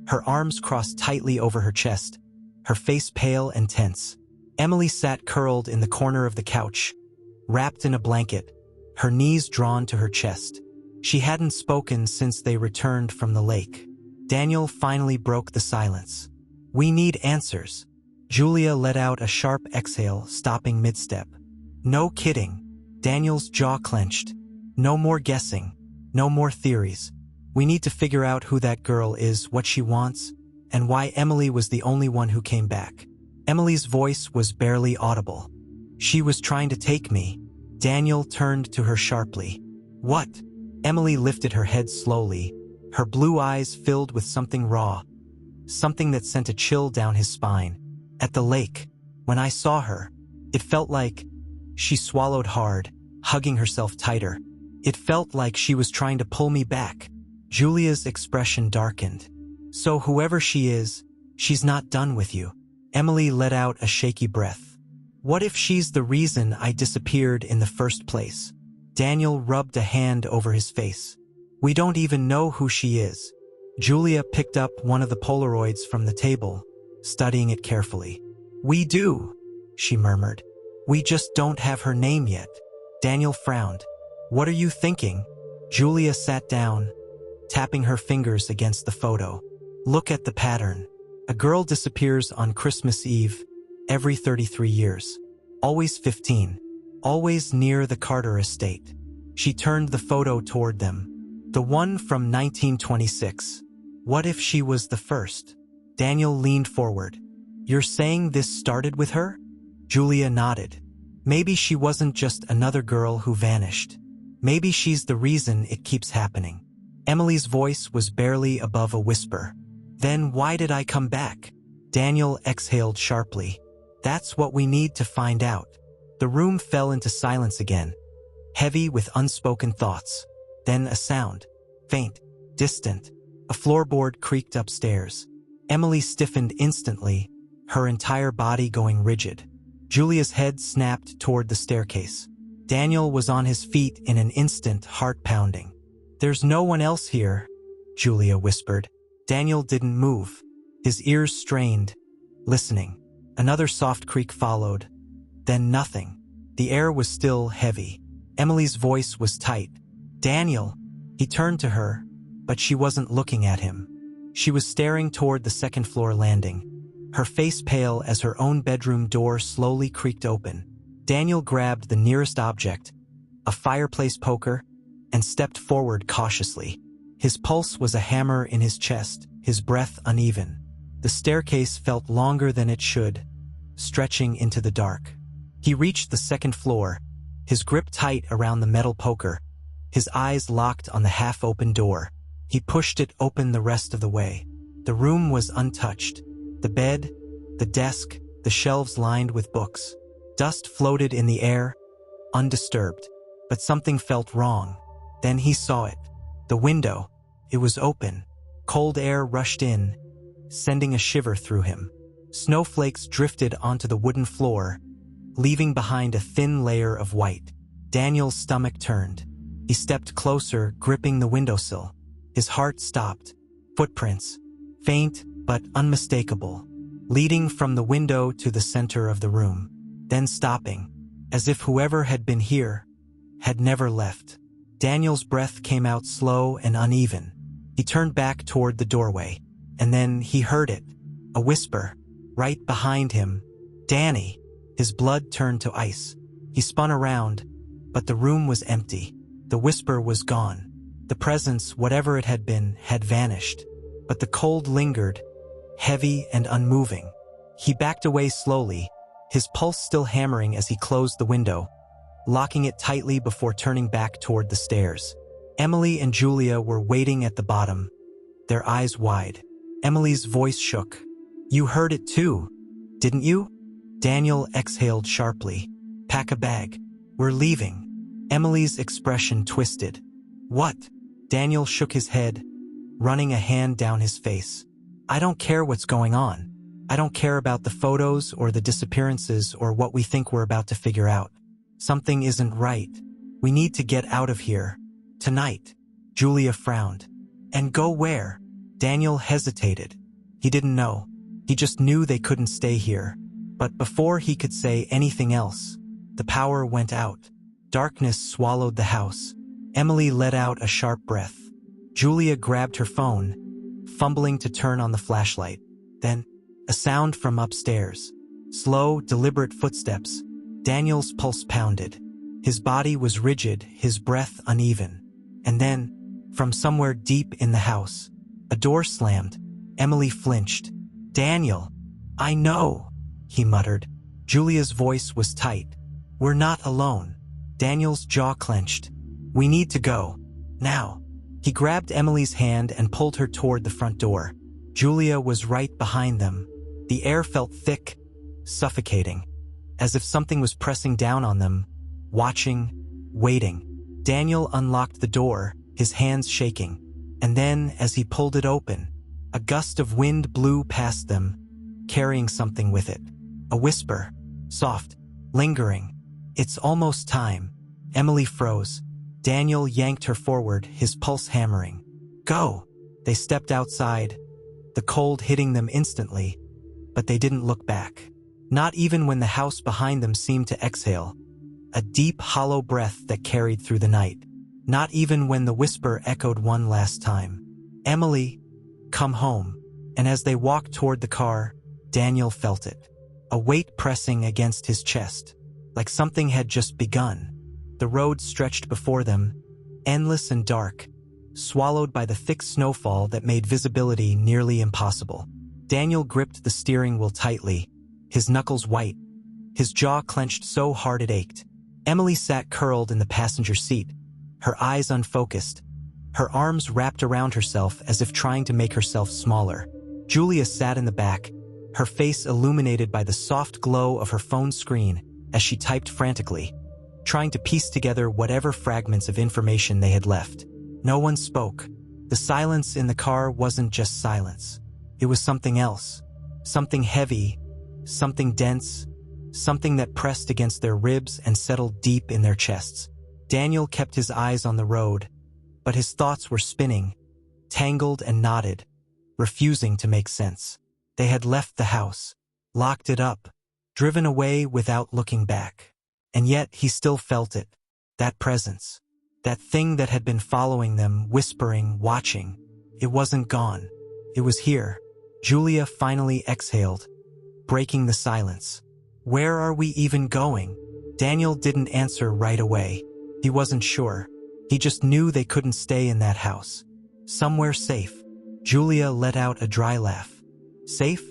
her arms crossed tightly over her chest, her face pale and tense. Emily sat curled in the corner of the couch, wrapped in a blanket, her knees drawn to her chest. She hadn't spoken since they returned from the lake. Daniel finally broke the silence. "We need answers." Julia let out a sharp exhale, stopping mid-step. "No kidding." Daniel's jaw clenched. "No more guessing. No more theories. We need to figure out who that girl is, what she wants, and why Emily was the only one who came back." Emily's voice was barely audible. "She was trying to take me." Daniel turned to her sharply. "What?" Emily lifted her head slowly, her blue eyes filled with something raw, something that sent a chill down his spine. "At the lake, when I saw her, it felt like..." She swallowed hard, hugging herself tighter. "It felt like she was trying to pull me back." Julia's expression darkened. "So whoever she is, she's not done with you." Emily let out a shaky breath. "What if she's the reason I disappeared in the first place?" Daniel rubbed a hand over his face. "We don't even know who she is." Julia picked up one of the Polaroids from the table, studying it carefully. "We do," she murmured. "We just don't have her name yet." Daniel frowned. "What are you thinking?" Julia sat down, tapping her fingers against the photo. "Look at the pattern. A girl disappears on Christmas Eve, every 33 years. Always 15. Always near the Carter estate." She turned the photo toward them. "The one from 1926. What if she was the first?" Daniel leaned forward. "You're saying this started with her?" Julia nodded. Maybe she wasn't just another girl who vanished. Maybe she's the reason it keeps happening. Emily's voice was barely above a whisper. Then why did I come back? Daniel exhaled sharply. That's what we need to find out. The room fell into silence again, heavy with unspoken thoughts. Then a sound, faint, distant. A floorboard creaked upstairs. Emily stiffened instantly, her entire body going rigid. Julia's head snapped toward the staircase. Daniel was on his feet in an instant, heart pounding. There's no one else here, Julia whispered. Daniel didn't move, his ears strained, listening. Another soft creak followed. Then nothing. The air was still heavy. Emily's voice was tight. Daniel! He turned to her, but she wasn't looking at him. She was staring toward the second-floor landing, her face pale as her own bedroom door slowly creaked open. Daniel grabbed the nearest object, a fireplace poker, and stepped forward cautiously. His pulse was a hammer in his chest, his breath uneven. The staircase felt longer than it should, stretching into the dark. He reached the second floor, his grip tight around the metal poker, his eyes locked on the half-open door. He pushed it open the rest of the way. The room was untouched. The bed, the desk, the shelves lined with books. Dust floated in the air, undisturbed. But something felt wrong. Then he saw it. The window. It was open. Cold air rushed in, sending a shiver through him. Snowflakes drifted onto the wooden floor, leaving behind a thin layer of white. Daniel's stomach turned. He stepped closer, gripping the windowsill. His heart stopped. Footprints, faint but unmistakable, leading from the window to the center of the room, then stopping, as if whoever had been here had never left. Daniel's breath came out slow and uneven. He turned back toward the doorway, and then he heard it, a whisper, right behind him. Danny! His blood turned to ice. He spun around, but the room was empty. The whisper was gone. The presence, whatever it had been, had vanished. But the cold lingered, heavy and unmoving. He backed away slowly, his pulse still hammering as he closed the window, locking it tightly before turning back toward the stairs. Emily and Julia were waiting at the bottom, their eyes wide. Emily's voice shook. You heard it too, didn't you? Daniel exhaled sharply. Pack a bag. We're leaving. Emily's expression twisted. What? Daniel shook his head, running a hand down his face. I don't care what's going on. I don't care about the photos or the disappearances or what we think we're about to figure out. Something isn't right. We need to get out of here. Tonight. Julia frowned. And go where? Daniel hesitated. He didn't know. He just knew they couldn't stay here. But before he could say anything else, the power went out. Darkness swallowed the house. Emily let out a sharp breath. Julia grabbed her phone, fumbling to turn on the flashlight. Then, a sound from upstairs. Slow, deliberate footsteps. Daniel's pulse pounded. His body was rigid, his breath uneven. And then, from somewhere deep in the house, a door slammed. Emily flinched. Daniel! I know, he muttered. Julia's voice was tight. We're not alone. Daniel's jaw clenched. We need to go. Now. He grabbed Emily's hand and pulled her toward the front door. Julia was right behind them. The air felt thick, suffocating, as if something was pressing down on them, watching, waiting. Daniel unlocked the door, his hands shaking. And then, as he pulled it open, a gust of wind blew past them, carrying something with it. A whisper, soft, lingering. It's almost time. Emily froze. Daniel yanked her forward, his pulse hammering. Go! They stepped outside, the cold hitting them instantly, but they didn't look back. Not even when the house behind them seemed to exhale, a deep, hollow breath that carried through the night. Not even when the whisper echoed one last time. Emily, come home. And as they walked toward the car, Daniel felt it. A weight pressing against his chest, like something had just begun. The road stretched before them, endless and dark, swallowed by the thick snowfall that made visibility nearly impossible. Daniel gripped the steering wheel tightly, his knuckles white, His jaw clenched so hard it ached. Emily sat curled in the passenger seat, her eyes unfocused, her arms wrapped around herself as if trying to make herself smaller. Julia sat in the back, her face illuminated by the soft glow of her phone screen as she typed frantically, trying to piece together whatever fragments of information they had left. No one spoke. The silence in the car wasn't just silence. It was something else. Something heavy, something dense, something that pressed against their ribs and settled deep in their chests. Daniel kept his eyes on the road, but his thoughts were spinning, tangled and knotted, refusing to make sense. They had left the house, locked it up, driven away without looking back. And yet he still felt it, that presence, that thing that had been following them, whispering, watching. It wasn't gone. It was here. Julia finally exhaled, breaking the silence. Where are we even going? Daniel didn't answer right away. He wasn't sure. He just knew they couldn't stay in that house. Somewhere safe. Julia let out a dry laugh. Safe?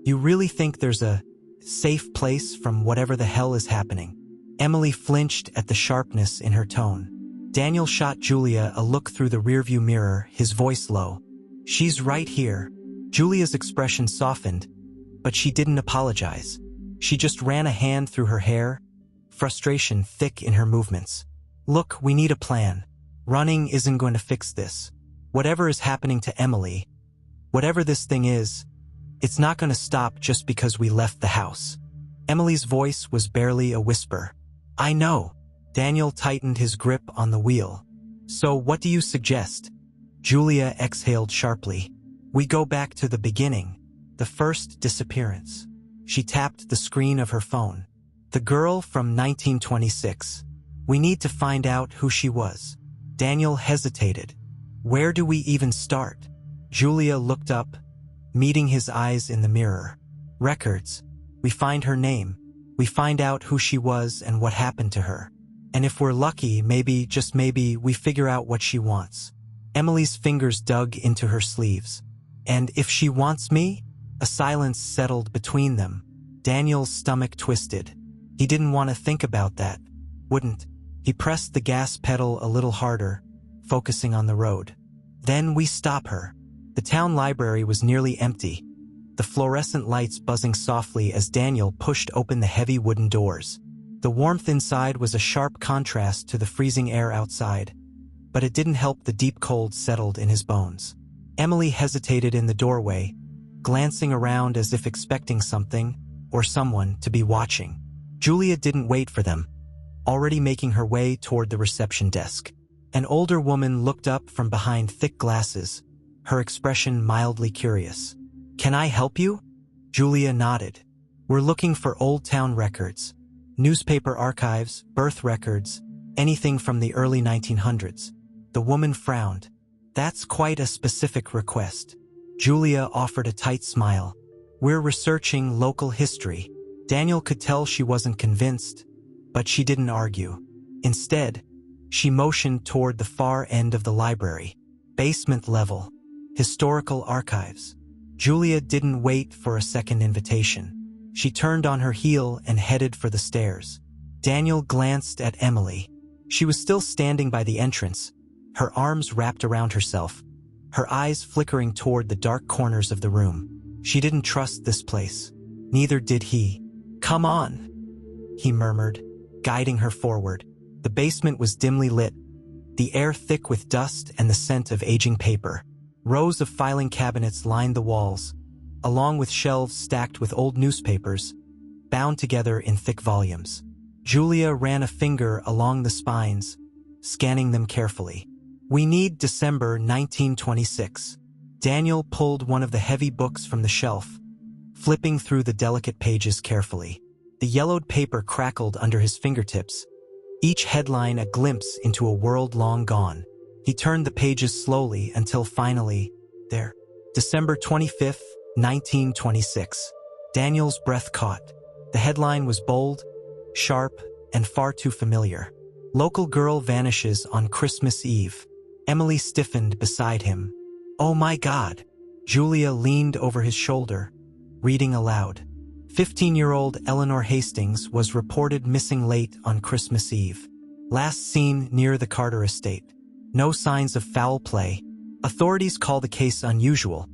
You really think there's a safe place from whatever the hell is happening? Emily flinched at the sharpness in her tone. Daniel shot Julia a look through the rearview mirror, his voice low. She's right here. Julia's expression softened, but she didn't apologize. She just ran a hand through her hair, frustration thick in her movements. Look, we need a plan. Running isn't going to fix this. Whatever is happening to Emily, whatever this thing is, it's not going to stop just because we left the house. Emily's voice was barely a whisper. I know. Daniel tightened his grip on the wheel. So what do you suggest? Julia exhaled sharply. We go back to the beginning, the first disappearance. She tapped the screen of her phone. The girl from 1926. We need to find out who she was. Daniel hesitated. Where do we even start? Julia looked up, meeting his eyes in the mirror. Records. We find her name. We find out who she was and what happened to her. And if we're lucky, maybe, just maybe, we figure out what she wants. Emily's fingers dug into her sleeves. And if she wants me? A silence settled between them. Daniel's stomach twisted. He didn't want to think about that. Wouldn't. He pressed the gas pedal a little harder, focusing on the road. Then we stop her. The town library was nearly empty, the fluorescent lights buzzing softly as Daniel pushed open the heavy wooden doors. The warmth inside was a sharp contrast to the freezing air outside, but it didn't help the deep cold settled in his bones. Emily hesitated in the doorway, glancing around as if expecting something or someone to be watching. Julia didn't wait for them, already making her way toward the reception desk. An older woman looked up from behind thick glasses, her expression mildly curious. Can I help you? Julia nodded. We're looking for old town records, newspaper archives, birth records, anything from the early 1900s. The woman frowned. That's quite a specific request. Julia offered a tight smile. We're researching local history. Daniel could tell she wasn't convinced, but she didn't argue. Instead, she motioned toward the far end of the library. Basement level. Historical archives. Julia didn't wait for a second invitation. She turned on her heel and headed for the stairs. Daniel glanced at Emily. She was still standing by the entrance, her arms wrapped around herself, her eyes flickering toward the dark corners of the room. She didn't trust this place. Neither did he. Come on, he murmured, guiding her forward. The basement was dimly lit, the air thick with dust and the scent of aging paper. Rows of filing cabinets lined the walls, along with shelves stacked with old newspapers, bound together in thick volumes. Julia ran a finger along the spines, scanning them carefully. We need December 1926. Daniel pulled one of the heavy books from the shelf, flipping through the delicate pages carefully. The yellowed paper crackled under his fingertips, each headline a glimpse into a world long gone. He turned the pages slowly until finally, there. December 25th, 1926. Daniel's breath caught. The headline was bold, sharp, and far too familiar. Local girl vanishes on Christmas Eve. Emily stiffened beside him. Oh my God! Julia leaned over his shoulder, reading aloud. 15-year-old Eleanor Hastings was reported missing late on Christmas Eve. Last seen near the Carter estate. No signs of foul play. Authorities call the case unusual,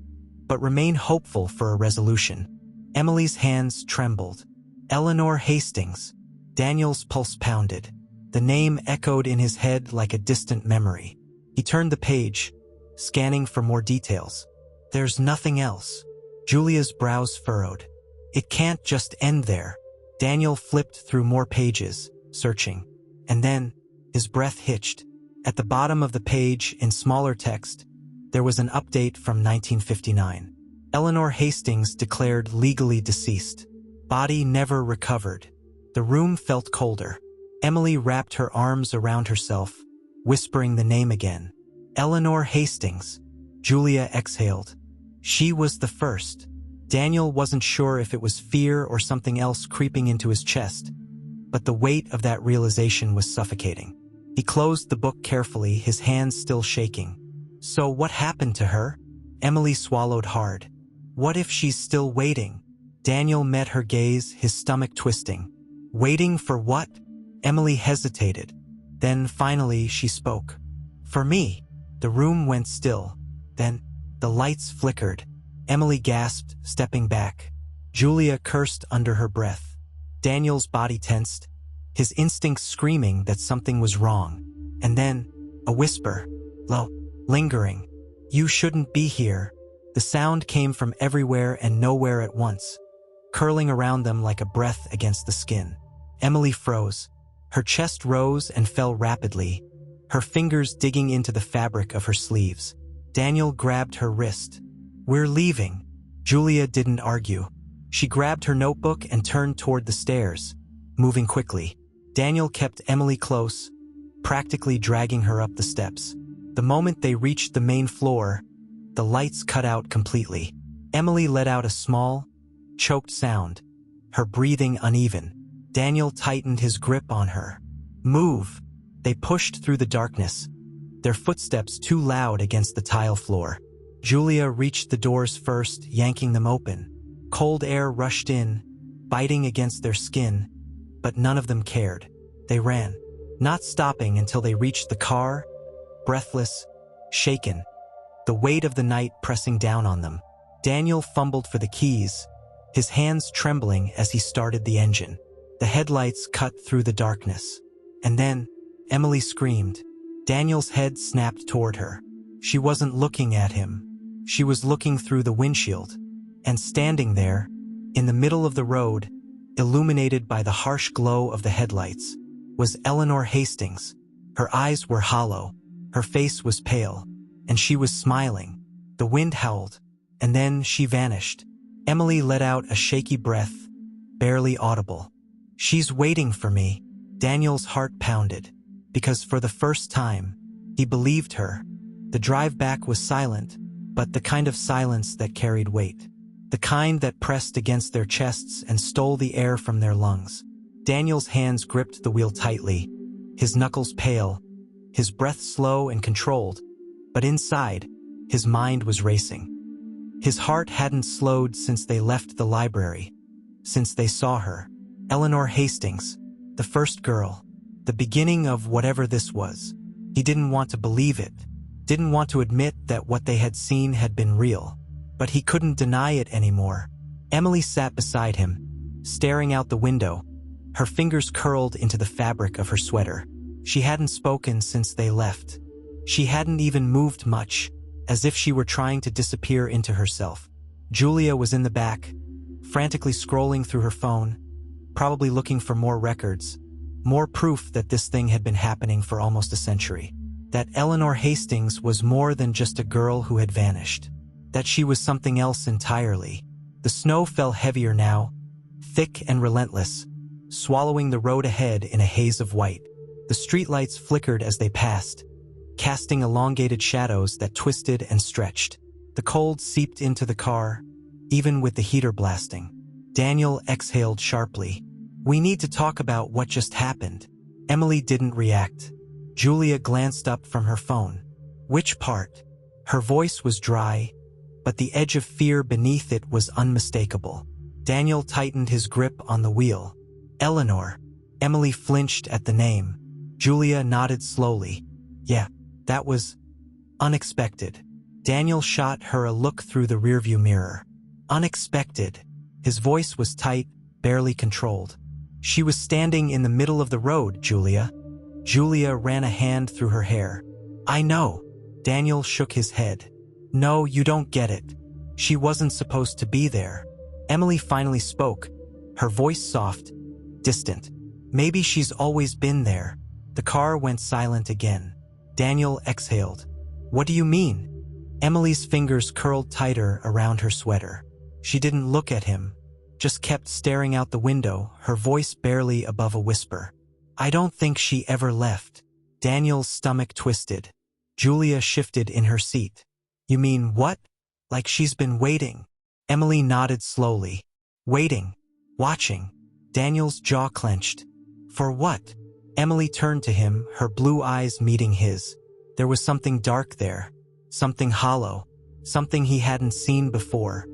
but remain hopeful for a resolution. Emily's hands trembled. Eleanor Hastings. Daniel's pulse pounded. The name echoed in his head like a distant memory. He turned the page, scanning for more details. There's nothing else. Julia's brows furrowed. It can't just end there. Daniel flipped through more pages, searching. And then, his breath hitched. At the bottom of the page, in smaller text, there was an update from 1959. Eleanor Hastings declared legally deceased. Body never recovered. The room felt colder. Emily wrapped her arms around herself, whispering the name again. Eleanor Hastings. Julia exhaled. She was the first. Daniel wasn't sure if it was fear or something else creeping into his chest, but the weight of that realization was suffocating. He closed the book carefully, his hands still shaking. So what happened to her? Emily swallowed hard. What if she's still waiting? Daniel met her gaze, his stomach twisting. Waiting for what? Emily hesitated. Then finally she spoke. For me. The room went still. Then the lights flickered. Emily gasped, stepping back. Julia cursed under her breath. Daniel's body tensed, his instincts screaming that something was wrong. And then, a whisper. Low, lingering. You shouldn't be here. The sound came from everywhere and nowhere at once, curling around them like a breath against the skin. Emily froze. Her chest rose and fell rapidly, her fingers digging into the fabric of her sleeves. Daniel grabbed her wrist. We're leaving. Julia didn't argue. She grabbed her notebook and turned toward the stairs, moving quickly. Daniel kept Emily close, practically dragging her up the steps. The moment they reached the main floor, the lights cut out completely. Emily let out a small, choked sound, her breathing uneven. Daniel tightened his grip on her. Move! They pushed through the darkness, their footsteps too loud against the tile floor. Julia reached the doors first, yanking them open. Cold air rushed in, biting against their skin, but none of them cared. They ran, not stopping until they reached the car, breathless, shaken, the weight of the night pressing down on them. Daniel fumbled for the keys, his hands trembling as he started the engine. The headlights cut through the darkness. And then, Emily screamed. Daniel's head snapped toward her. She wasn't looking at him. She was looking through the windshield. And standing there, in the middle of the road, illuminated by the harsh glow of the headlights, was Eleanor Hastings. Her eyes were hollow, her face was pale, and she was smiling. The wind howled, and then she vanished. Emily let out a shaky breath, barely audible. She's waiting for me. Daniel's heart pounded, because for the first time, he believed her. The drive back was silent, but the kind of silence that carried weight. The kind that pressed against their chests and stole the air from their lungs. Daniel's hands gripped the wheel tightly, his knuckles pale, his breath slow and controlled, but inside, his mind was racing. His heart hadn't slowed since they left the library, since they saw her. Eleanor Hastings, the first girl, the beginning of whatever this was. He didn't want to believe it, didn't want to admit that what they had seen had been real, but he couldn't deny it anymore. Emily sat beside him, staring out the window, her fingers curled into the fabric of her sweater. She hadn't spoken since they left. She hadn't even moved much, as if she were trying to disappear into herself. Julia was in the back, frantically scrolling through her phone, probably looking for more records, more proof that this thing had been happening for almost a century. That Eleanor Hastings was more than just a girl who had vanished. That she was something else entirely. The snow fell heavier now, thick and relentless, swallowing the road ahead in a haze of white. The streetlights flickered as they passed, casting elongated shadows that twisted and stretched. The cold seeped into the car, even with the heater blasting. Daniel exhaled sharply. We need to talk about what just happened. Emily didn't react. Julia glanced up from her phone. Which part? Her voice was dry, but the edge of fear beneath it was unmistakable. Daniel tightened his grip on the wheel. Eleanor. Emily flinched at the name. Julia nodded slowly. Yeah, that was unexpected. Daniel shot her a look through the rearview mirror. Unexpected. His voice was tight, barely controlled. She was standing in the middle of the road, Julia. Julia ran a hand through her hair. I know. Daniel shook his head. No, you don't get it. She wasn't supposed to be there. Emily finally spoke, her voice soft, distant. Maybe she's always been there. The car went silent again. Daniel exhaled. What do you mean? Emily's fingers curled tighter around her sweater. She didn't look at him, just kept staring out the window, her voice barely above a whisper. I don't think she ever left. Daniel's stomach twisted. Julia shifted in her seat. You mean what? Like she's been waiting? Emily nodded slowly. Waiting. Watching. Daniel's jaw clenched. For what? Emily turned to him, her blue eyes meeting his. There was something dark there. Something hollow. Something he hadn't seen before.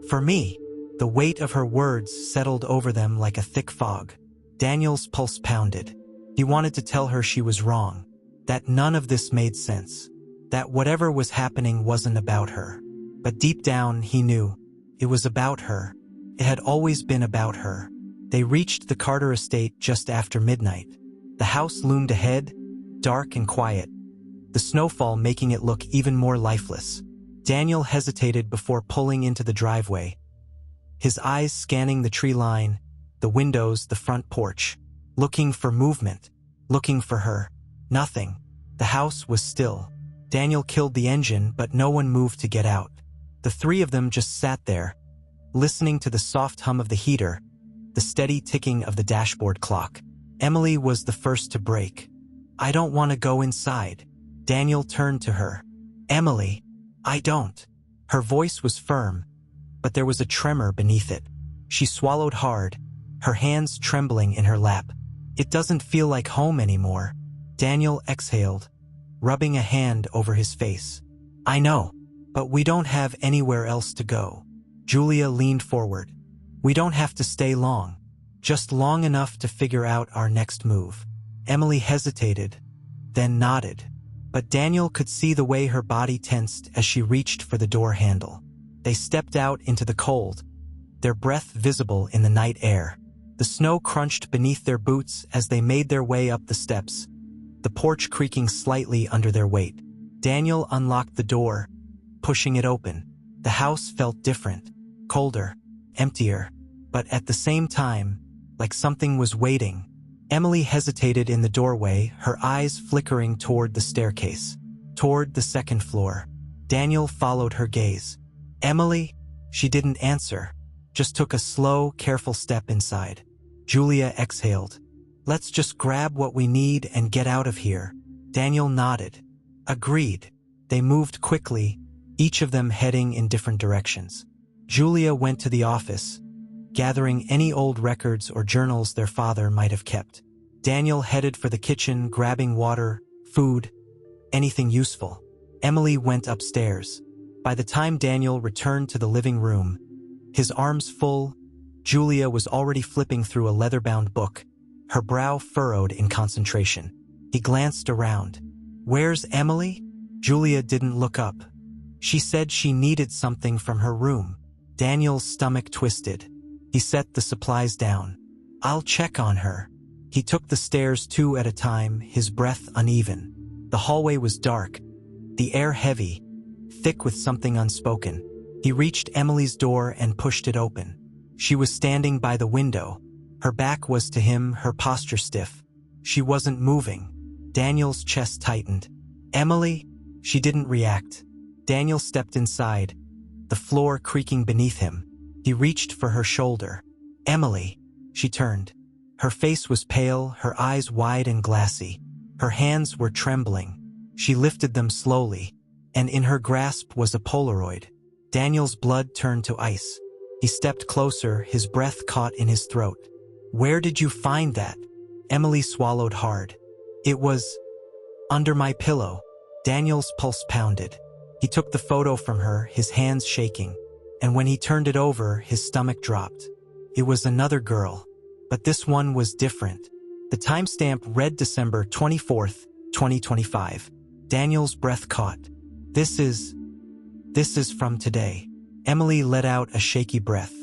For me. The weight of her words settled over them like a thick fog. Daniel's pulse pounded. He wanted to tell her she was wrong. That none of this made sense. That whatever was happening wasn't about her. But deep down, he knew. It was about her. It had always been about her. They reached the Carter estate just after midnight. The house loomed ahead, dark and quiet, the snowfall making it look even more lifeless. Daniel hesitated before pulling into the driveway, his eyes scanning the tree line, the windows, the front porch, looking for movement, looking for her. Nothing. The house was still. Daniel killed the engine, but no one moved to get out. The three of them just sat there, listening to the soft hum of the heater, the steady ticking of the dashboard clock. Emily was the first to break. I don't want to go inside. Daniel turned to her. Emily, I don't. Her voice was firm, but there was a tremor beneath it. She swallowed hard, her hands trembling in her lap. It doesn't feel like home anymore. Daniel exhaled, rubbing a hand over his face. I know, but we don't have anywhere else to go. Julia leaned forward. We don't have to stay long, just long enough to figure out our next move. Emily hesitated, then nodded. But Daniel could see the way her body tensed as she reached for the door handle. They stepped out into the cold, their breath visible in the night air. The snow crunched beneath their boots as they made their way up the steps, the porch creaking slightly under their weight. Daniel unlocked the door, pushing it open. The house felt different, colder, emptier, but at the same time, like something was waiting. Emily hesitated in the doorway, her eyes flickering toward the staircase, toward the second floor. Daniel followed her gaze. Emily? She didn't answer, just took a slow, careful step inside. Julia exhaled. Let's just grab what we need and get out of here. Daniel nodded. Agreed. They moved quickly, each of them heading in different directions. Julia went to the office, gathering any old records or journals their father might have kept. Daniel headed for the kitchen, grabbing water, food, anything useful. Emily went upstairs. By the time Daniel returned to the living room, his arms full, Julia was already flipping through a leather-bound book, her brow furrowed in concentration. He glanced around. Where's Emily? Julia didn't look up. She said she needed something from her room. Daniel's stomach twisted. He set the supplies down. I'll check on her. He took the stairs 2 at a time, his breath uneven. The hallway was dark, the air heavy, thick with something unspoken. He reached Emily's door and pushed it open. She was standing by the window. Her back was to him, her posture stiff. She wasn't moving. Daniel's chest tightened. Emily? She didn't react. Daniel stepped inside, the floor creaking beneath him. He reached for her shoulder. Emily. She turned. Her face was pale, her eyes wide and glassy. Her hands were trembling. She lifted them slowly, and in her grasp was a Polaroid. Daniel's blood turned to ice. He stepped closer, his breath caught in his throat. Where did you find that? Emily swallowed hard. It was under my pillow. Daniel's pulse pounded. He took the photo from her, his hands shaking, and when he turned it over, his stomach dropped. It was another girl. But this one was different. The timestamp read December 24th, 2025. Daniel's breath caught. This is from today. Emily let out a shaky breath.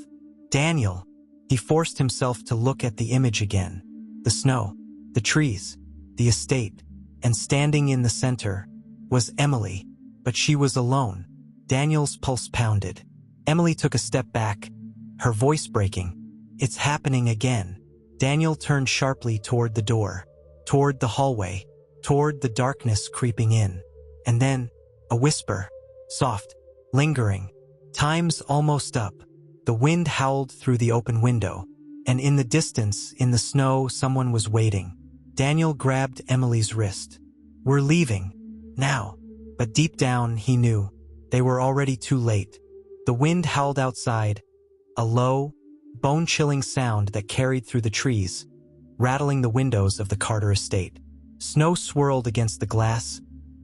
Daniel. He forced himself to look at the image again. The snow, the trees, the estate, and standing in the center was Emily. But she was alone. Daniel's pulse pounded. Emily took a step back, her voice breaking. It's happening again. Daniel turned sharply toward the door, toward the hallway, toward the darkness creeping in. And then, a whisper, soft, lingering. Time's almost up. The wind howled through the open window, and in the distance, in the snow, someone was waiting. Daniel grabbed Emily's wrist. We're leaving. Now. But deep down, he knew. They were already too late. The wind howled outside, a low, bone-chilling sound that carried through the trees, rattling the windows of the Carter estate. Snow swirled against the glass,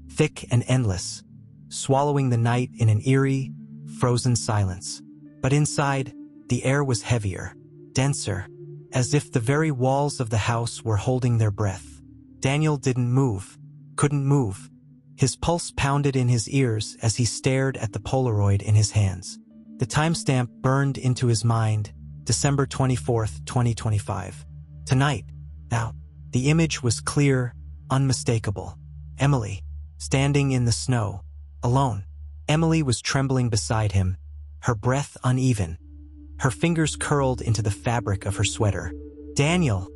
thick and endless, swallowing the night in an eerie, frozen silence. But inside, the air was heavier, denser, as if the very walls of the house were holding their breath. Daniel didn't move, couldn't move. His pulse pounded in his ears as he stared at the Polaroid in his hands. The timestamp burned into his mind, December 24th, 2025. Tonight. Now, the image was clear, unmistakable. Emily, standing in the snow, alone. Emily was trembling beside him, her breath uneven. Her fingers curled into the fabric of her sweater. Daniel,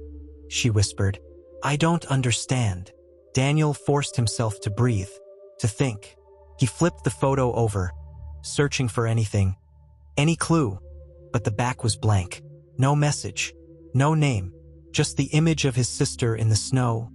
she whispered, I don't understand. Daniel forced himself to breathe, to think. He flipped the photo over, searching for anything, any clue, but the back was blank. No message, no name, just the image of his sister in the snow,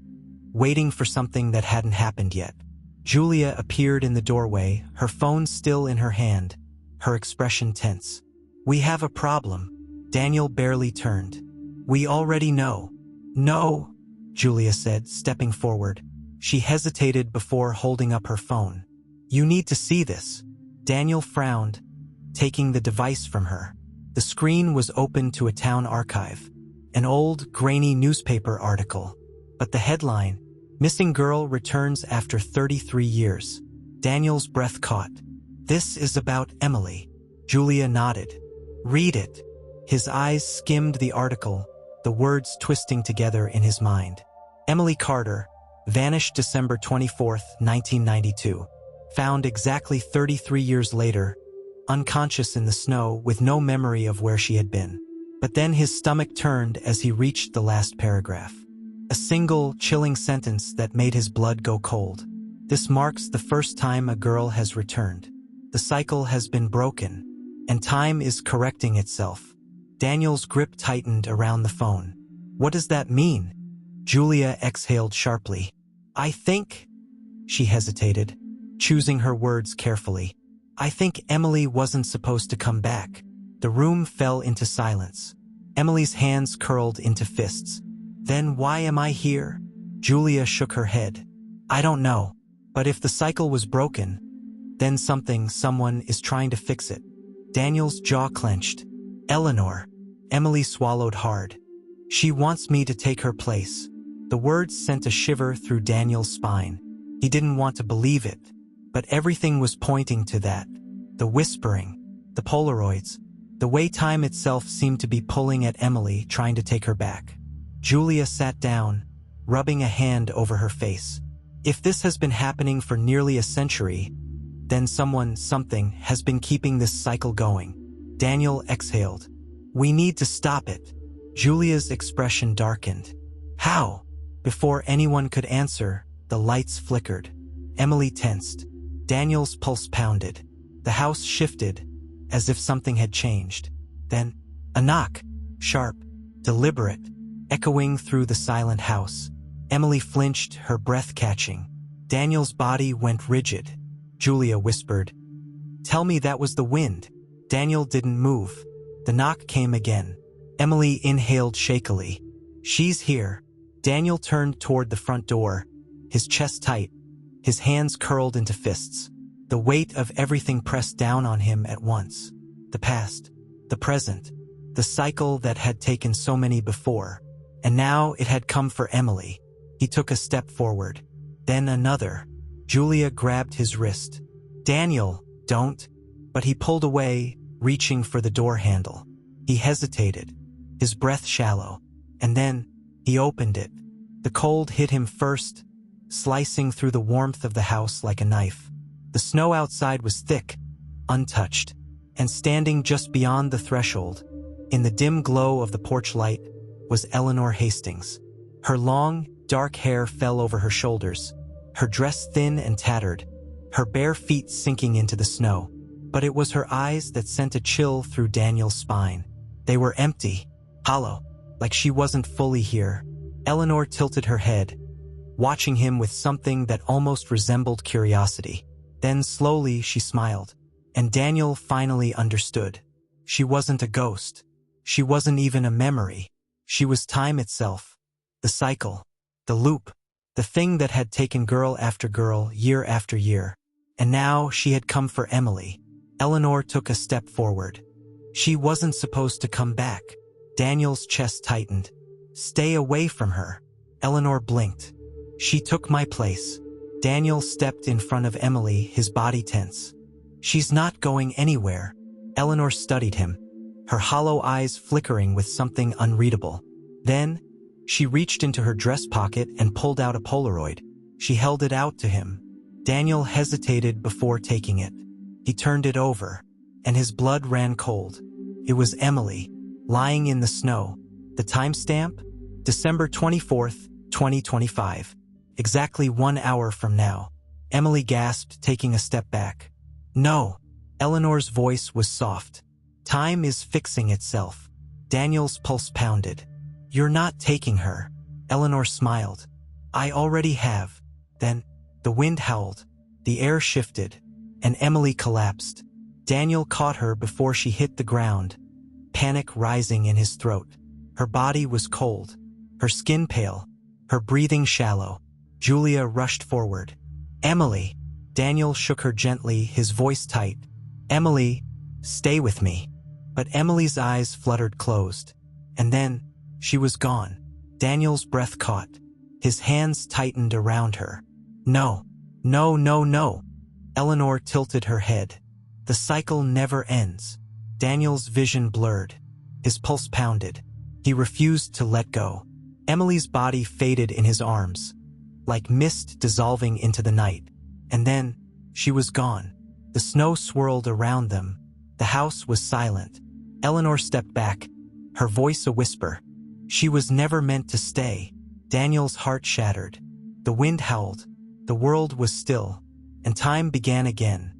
waiting for something that hadn't happened yet. Julia appeared in the doorway, her phone still in her hand, her expression tense. We have a problem. Daniel barely turned. We already know. No, Julia said, stepping forward. She hesitated before holding up her phone. You need to see this. Daniel frowned, taking the device from her. The screen was open to a town archive, an old, grainy newspaper article. But the headline, Missing Girl Returns After 33 Years. Daniel's breath caught. This is about Emily. Julia nodded. Read it. His eyes skimmed the article, the words twisting together in his mind. Emily Carter, vanished December 24th, 1992. Found exactly 33 years later, unconscious in the snow with no memory of where she had been. But then his stomach turned as he reached the last paragraph. A single, chilling sentence that made his blood go cold. This marks the first time a girl has returned. The cycle has been broken, and time is correcting itself. Daniel's grip tightened around the phone. What does that mean? Julia exhaled sharply. I think, she hesitated, choosing her words carefully. I think Emily wasn't supposed to come back. The room fell into silence. Emily's hands curled into fists. Then why am I here? Julia shook her head. I don't know. But if the cycle was broken, then someone is trying to fix it. Daniel's jaw clenched. Eleanor. Emily swallowed hard. She wants me to take her place. The words sent a shiver through Daniel's spine. He didn't want to believe it, but everything was pointing to that. The whispering, the Polaroids, the way time itself seemed to be pulling at Emily, trying to take her back. Julia sat down, rubbing a hand over her face. If this has been happening for nearly a century, then something has been keeping this cycle going. Daniel exhaled. We need to stop it. Julia's expression darkened. How? Before anyone could answer, the lights flickered. Emily tensed. Daniel's pulse pounded. The house shifted, as if something had changed. Then, a knock, sharp, deliberate, echoing through the silent house. Emily flinched, her breath catching. Daniel's body went rigid. Julia whispered, Tell me that was the wind. Daniel didn't move. The knock came again. Emily inhaled shakily. She's here. Daniel turned toward the front door, his chest tight, his hands curled into fists. The weight of everything pressed down on him at once. The past, the present, the cycle that had taken so many before. And now it had come for Emily. He took a step forward, then another. Julia grabbed his wrist. "Daniel, don't." But he pulled away, reaching for the door handle. He hesitated, his breath shallow, and then he opened it. The cold hit him first, slicing through the warmth of the house like a knife. The snow outside was thick, untouched, and standing just beyond the threshold, in the dim glow of the porch light, was Eleanor Hastings. Her long, dark hair fell over her shoulders, her dress thin and tattered, her bare feet sinking into the snow. But it was her eyes that sent a chill through Daniel's spine. They were empty, hollow, like she wasn't fully here. Eleanor tilted her head, watching him with something that almost resembled curiosity. Then slowly she smiled, and Daniel finally understood. She wasn't a ghost. She wasn't even a memory. She was time itself. The cycle, the loop, the thing that had taken girl after girl, year after year. And now she had come for Emily. Eleanor took a step forward. She wasn't supposed to come back. Daniel's chest tightened. "Stay away from her." Eleanor blinked. "She took my place." Daniel stepped in front of Emily, his body tense. "She's not going anywhere." Eleanor studied him, her hollow eyes flickering with something unreadable. Then, she reached into her dress pocket and pulled out a Polaroid. She held it out to him. Daniel hesitated before taking it. He turned it over, and his blood ran cold. It was Emily, lying in the snow. The timestamp? December 24th, 2025. Exactly 1 hour from now. Emily gasped, taking a step back. "No." Eleanor's voice was soft. "Time is fixing itself." Daniel's pulse pounded. "You're not taking her." Eleanor smiled. "I already have." Then, the wind howled, the air shifted, and Emily collapsed. Daniel caught her before she hit the ground, panic rising in his throat. Her body was cold, her skin pale, her breathing shallow. Julia rushed forward. "Emily!" Daniel shook her gently, his voice tight. "Emily, stay with me." But Emily's eyes fluttered closed. And then, she was gone. Daniel's breath caught. His hands tightened around her. "No, no, no, no." Eleanor tilted her head. "The cycle never ends." Daniel's vision blurred. His pulse pounded. He refused to let go. Emily's body faded in his arms, like mist dissolving into the night. And then, she was gone. The snow swirled around them. The house was silent. Eleanor stepped back, her voice a whisper. She was never meant to stay. Daniel's heart shattered. The wind howled. The world was still. And time began again.